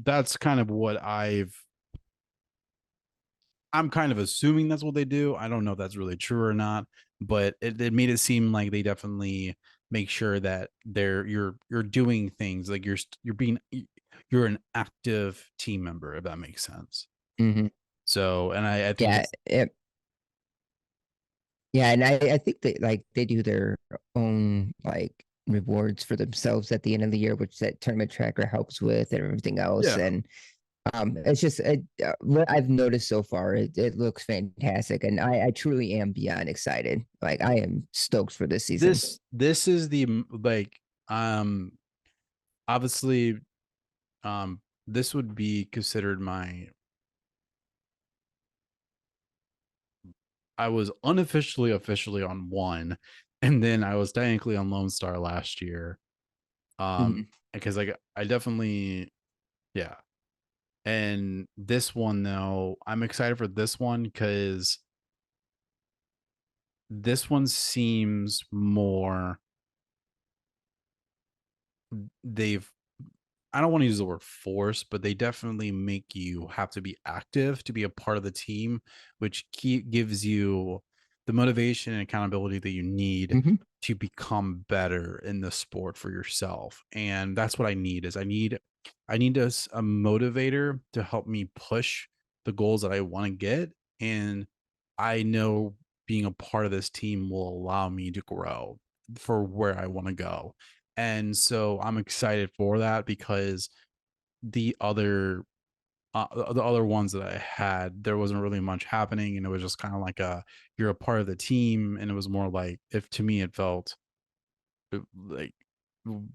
Speaker 1: that's kind of what I'm kind of assuming that's what they do. I don't know if that's really true or not, but it made it seem like they definitely make sure that you're doing things like you're an active team member, if that makes sense.
Speaker 2: hmm
Speaker 1: So, and I think
Speaker 2: yeah,
Speaker 1: it's
Speaker 2: yeah, and I think that like they do their own like rewards for themselves at the end of the year, which that tournament tracker helps with and everything else.
Speaker 1: yeah.
Speaker 2: And it's just what I've noticed so far. It looks fantastic, and I truly am beyond excited. Like I am stoked for this season.
Speaker 1: This is like um obviously um this would be considered my I was unofficially officially on one, and then I was technically on Lone Star last year.
Speaker 2: Mhm.
Speaker 1: Because like I definitely yeah. And this one though, I'm excited for this one because this one seems more they've I don't want to use the word force, but they definitely make you have to be active to be a part of the team, which gives you the motivation and accountability that you need
Speaker 2: Mhm.
Speaker 1: to become better in the sport for yourself. And that's what I need is I need a motivator to help me push the goals that I want to get. And I know being a part of this team will allow me to grow for where I want to go. And so I'm excited for that because the other the other ones that I had, there wasn't really much happening, and it was just kind of like a you're a part of the team, and it was more like if to me it felt like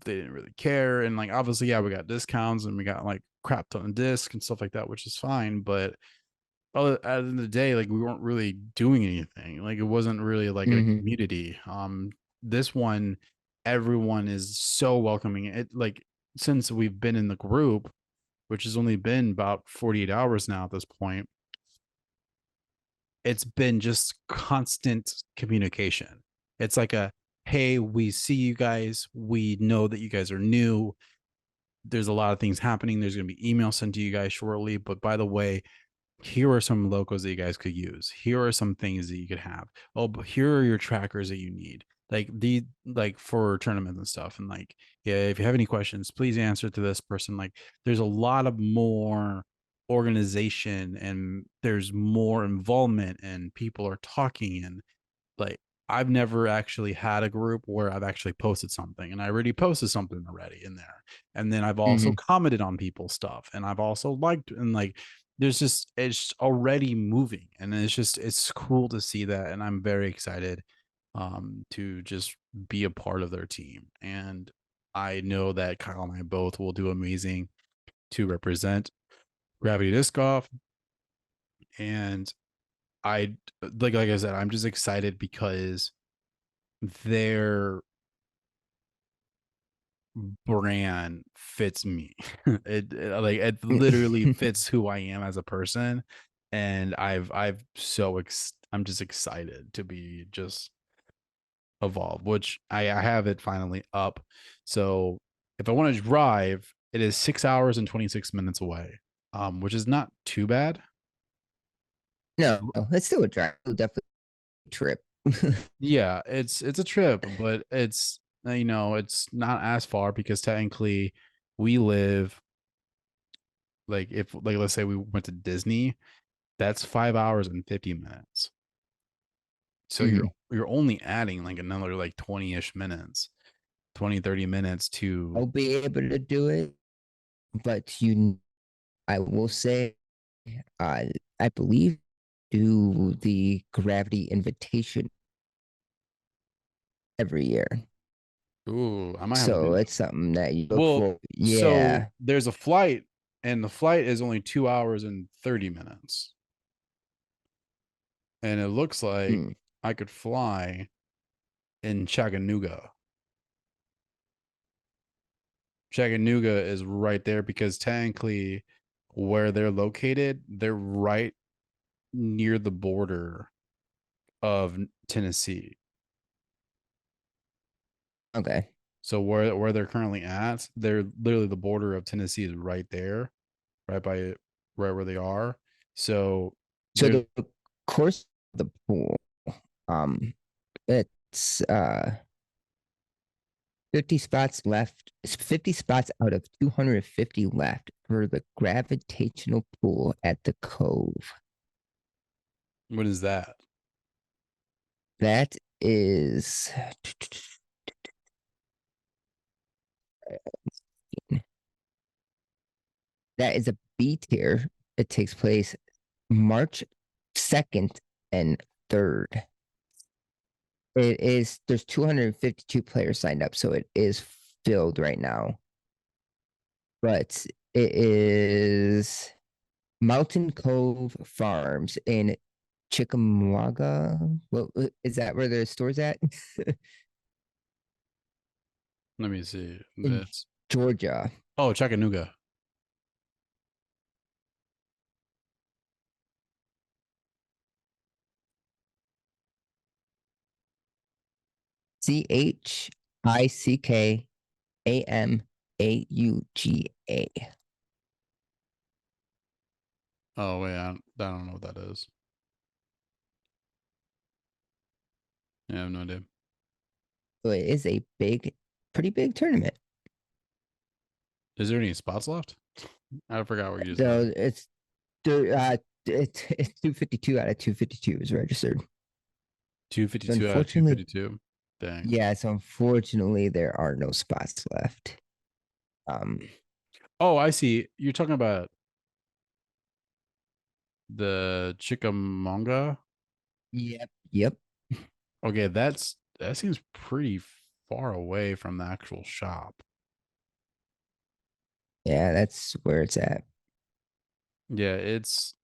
Speaker 1: they didn't really care, and like obviously yeah we got discounts and we got like crap ton of disc and stuff like that, which is fine, but at the end of the day, like we weren't really doing anything. Like it wasn't really like a
Speaker 2: Mhm.
Speaker 1: community. This one, everyone is so welcoming. It like since we've been in the group, which has only been about 48 hours now at this point, it's been just constant communication. It's like a hey, we see you guys. We know that you guys are new. There's a lot of things happening. There's going to be emails sent to you guys shortly. But by the way, here are some logos that you guys could use. Here are some things that you could have. Oh, but here are your trackers that you need. Like for tournaments and stuff. And like, yeah, if you have any questions, please answer to this person. Like there's a lot of more organization and there's more involvement and people are talking and like I've never actually had a group where I've actually posted something and I already posted something already in there. And then I've also
Speaker 2: Mhm.
Speaker 1: commented on people's stuff and I've also liked and like there's just it's already moving and it's cool to see that and I'm very excited to just be a part of their team. And I know that Kyle and I both will do amazing to represent Gravity Disc Golf And I like I said, I'm just excited because their brand fits me. It literally fits who I am as a person, and I'm just excited to be just evolve, which I have it finally up. So if I want to drive, it is 6 hours and 26 minutes away, which is not too bad.
Speaker 2: No, it's still a drive. Definitely a trip.
Speaker 1: Yeah, it's a trip, but it's not as far because technically we live like if like let's say we went to Disney, that's 5 hours and 50 minutes. So you're
Speaker 2: Mhm.
Speaker 1: you're only adding like another like 20-ish minutes, 20-30 minutes
Speaker 2: I'll
Speaker 1: to
Speaker 2: be able to do it, but I will say, uh, I believe do the Gravity Invitation every year.
Speaker 1: ooh, I might have to
Speaker 2: So
Speaker 1: do that.
Speaker 2: it's something that you look
Speaker 1: Well,
Speaker 2: for.
Speaker 1: so
Speaker 2: Yeah.
Speaker 1: there's a flight and the flight is only 2 hours and 30 minutes. And it looks like
Speaker 2: Mm,
Speaker 1: I could fly in Chattanooga. Chattanooga is right there because technically where they're located, they're right near the border of Tennessee.
Speaker 2: okay.
Speaker 1: So where they're currently at, they're literally the border of Tennessee is right there, right by it, right where they are. So
Speaker 2: So
Speaker 1: there's
Speaker 2: the course of the pool, um, it's 50 spots left. It's 50 spots out of 250 left for the gravitational pool at the Cove.
Speaker 1: what is that?
Speaker 2: That is that is a B tier. It takes place March 2nd and 3rd. It is there's 252 players signed up, so it is filled right now. But it is Mountain Cove Farms in Chickamauga. Well, is that where the store's at?
Speaker 1: Let me see.
Speaker 2: In
Speaker 1: That's
Speaker 2: Georgia.
Speaker 1: oh Chattanooga.
Speaker 2: Chickamaauga.
Speaker 1: Oh wait, I don't know what that is. Yeah, I have no idea.
Speaker 2: So it is a pretty big tournament.
Speaker 1: Is there any spots left? I forgot what you just said.
Speaker 2: So it's 252 out of 252 is registered. So
Speaker 1: 252 out of
Speaker 2: unfortunately,
Speaker 1: 252. Dang.
Speaker 2: yeah, so unfortunately there are no spots left. Um,
Speaker 1: Oh, I see. You're talking about the Chickamauga.
Speaker 2: yep.
Speaker 1: Okay, that seems pretty far away from the actual shop.
Speaker 2: Yeah, that's where it's at.
Speaker 1: Yeah, it's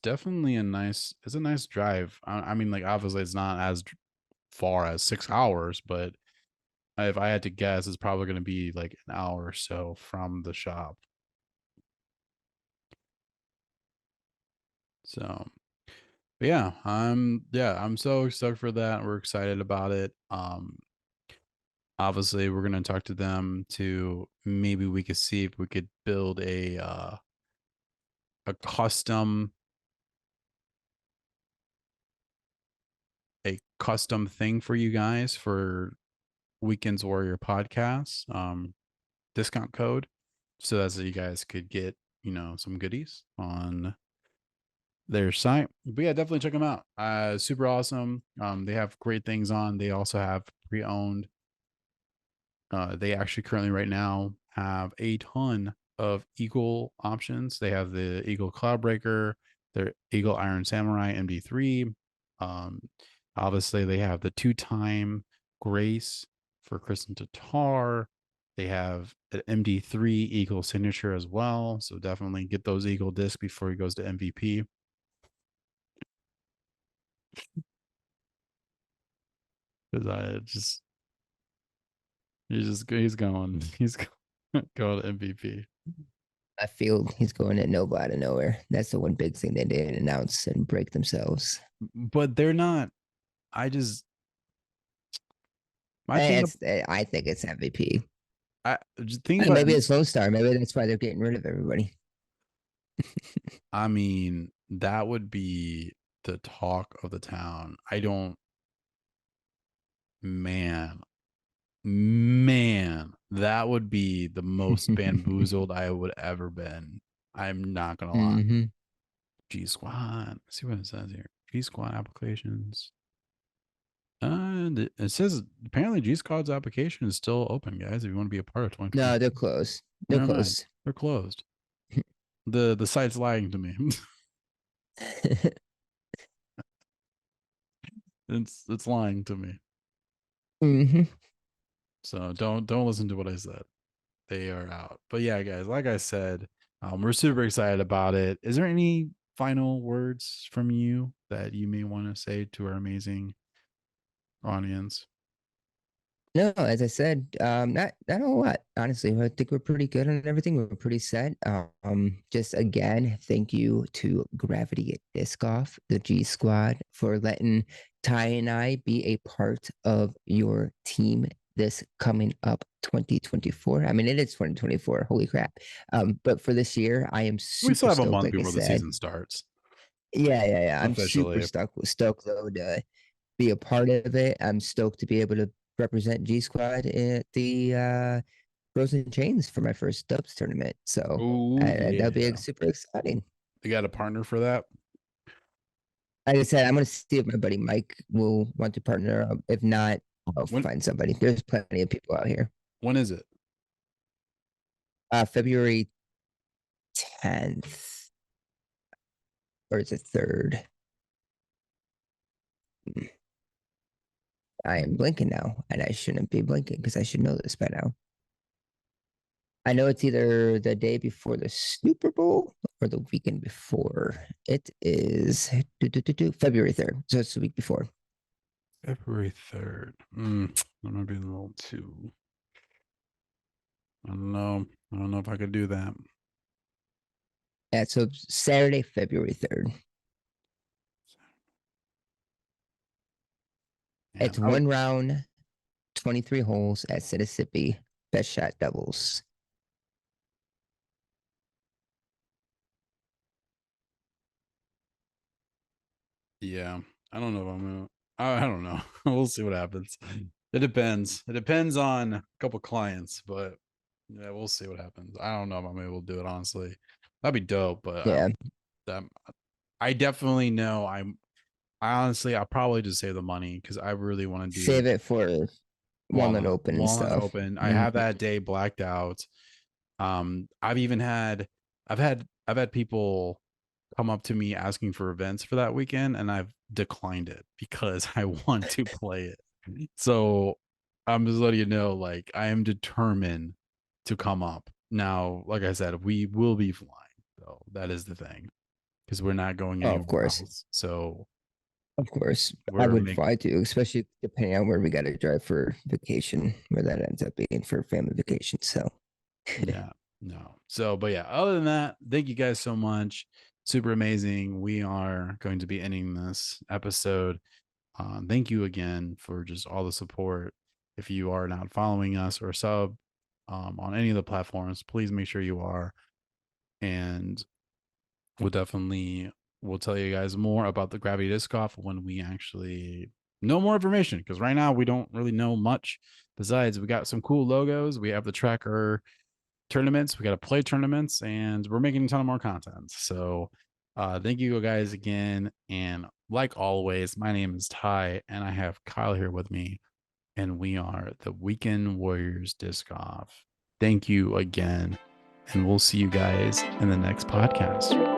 Speaker 1: definitely it's a nice drive. I mean, like obviously it's not as far as 6 hours, but if I had to guess, it's probably going to be like an hour or so from the shop. So, but I'm so stoked for that. We're excited about it. Obviously we're going to talk to them to maybe we could see if we could build a custom thing for you guys for Weekends Warrior podcast discount code so that you guys could get, some goodies on their site. But yeah, definitely check them out. Super awesome. They have great things on. They also have pre-owned. They actually currently right now have a ton of Eagle options. They have the Eagle Cloudbreaker, their Eagle Iron Samurai MD3. Um, Obviously, they have the two-time Grace for Kristen Tatar. They have an MD3 Eagle signature as well. So definitely get those Eagle discs before he goes to MVP. Because I just he's going he's going to MVP.
Speaker 2: I feel he's going to nobody nowhere. That's the one big thing they didn't announce and break themselves.
Speaker 1: But they're not. I just my thing.
Speaker 2: I think it's MVP.
Speaker 1: I just think about.
Speaker 2: Maybe it's Lone Star. Maybe that's why they're getting rid of everybody.
Speaker 1: I mean, that would be the talk of the town. I don't. Man, man, that would be the most bamboozled I would ever been. I'm not gonna lie.
Speaker 2: Hmm.
Speaker 1: G Squad. Let's see what it says here. G Squad applications. And it says apparently G Squad's application is still open, guys. If you want to be a part of 2020,
Speaker 2: No, they're close. They're
Speaker 1: they're not.
Speaker 2: close.
Speaker 1: They're closed. The site's lying to me. it's lying to me.
Speaker 2: Hmm.
Speaker 1: So don't listen to what I said. They are out. But yeah, guys, like I said, we're super excited about it. Is there any final words from you that you may want to say to our amazing audience?
Speaker 2: No, as I said, not a lot. Honestly, I think we're pretty good on everything. We're pretty set. Just again, thank you to Gravity Disc Golf, the G Squad, for letting Ty and I be a part of your team this coming up 2024. I mean, it is 2024. Holy crap! But for this year, I am
Speaker 1: We still
Speaker 2: super
Speaker 1: have a
Speaker 2: stoked.
Speaker 1: month
Speaker 2: Like I
Speaker 1: before the
Speaker 2: said,
Speaker 1: season starts
Speaker 2: yeah. I'm super
Speaker 1: officially.
Speaker 2: stoked though to be a part of it. I'm stoked to be able to represent G Squad at the Frozen Chains for my first dubs tournament. So
Speaker 1: Oh
Speaker 2: that'll be
Speaker 1: yeah.
Speaker 2: super exciting.
Speaker 1: You got a partner for that?
Speaker 2: Like I said, I'm going to see if my buddy Mike will want to partner up. If not, I'll
Speaker 1: When
Speaker 2: find somebody. There's plenty of people out here.
Speaker 1: when is it?
Speaker 2: February 10th, or is it 3rd? I am blinking now, and I shouldn't be blinking because I should know this by now. I know it's either the day before the Super Bowl or the weekend before. It is February 3rd. So it's the week before.
Speaker 1: February 3rd. That might be a little too. I don't know. I don't know if I could do that.
Speaker 2: Yeah, so Saturday, February 3rd.
Speaker 1: Yeah,
Speaker 2: It's one round, 23 holes at Mississippi. Best shot doubles.
Speaker 1: yeah. I don't know if I'm gonna. I don't know. We'll see what happens. It depends. It depends on a couple clients, but yeah, we'll see what happens. I don't know if I'm able to do it honestly. That'd be dope, but
Speaker 2: Yeah,
Speaker 1: that I definitely know I honestly I'll probably just save the money because I really want to do
Speaker 2: save it for Walnut Open and
Speaker 1: Walnut
Speaker 2: stuff.
Speaker 1: Open. I
Speaker 2: Mhm.
Speaker 1: have that day blacked out. I've even had I've had people come up to me asking for events for that weekend, and I've declined it because I want to play it. So I'm just letting you know, like I am determined to come up. Now, like I said, we will be flying, though. That is the thing because we're not going
Speaker 2: Oh, of
Speaker 1: anywhere
Speaker 2: course.
Speaker 1: else. So
Speaker 2: Of course. I
Speaker 1: we're
Speaker 2: would
Speaker 1: making
Speaker 2: fly to, especially depending on where we got to drive for vacation, where that ends up being for family vacation. So,
Speaker 1: yeah, no. So, but yeah, other than that, thank you guys so much. Super amazing. We are going to be ending this episode. Thank you again for just all the support. If you are not following us or sub on any of the platforms, please make sure you are. And we'll definitely we'll tell you guys more about the gravity disc golf when we actually know more information. Because right now we don't really know much. Besides, we got some cool logos. We have the tracker tournaments. We got to play tournaments, and we're making a ton of more content. So, thank you guys again. And like always, my name is Ty, and I have Kyle here with me, and we are the Weekend Warriors Disc Golf. Thank you again, and we'll see you guys in the next podcast.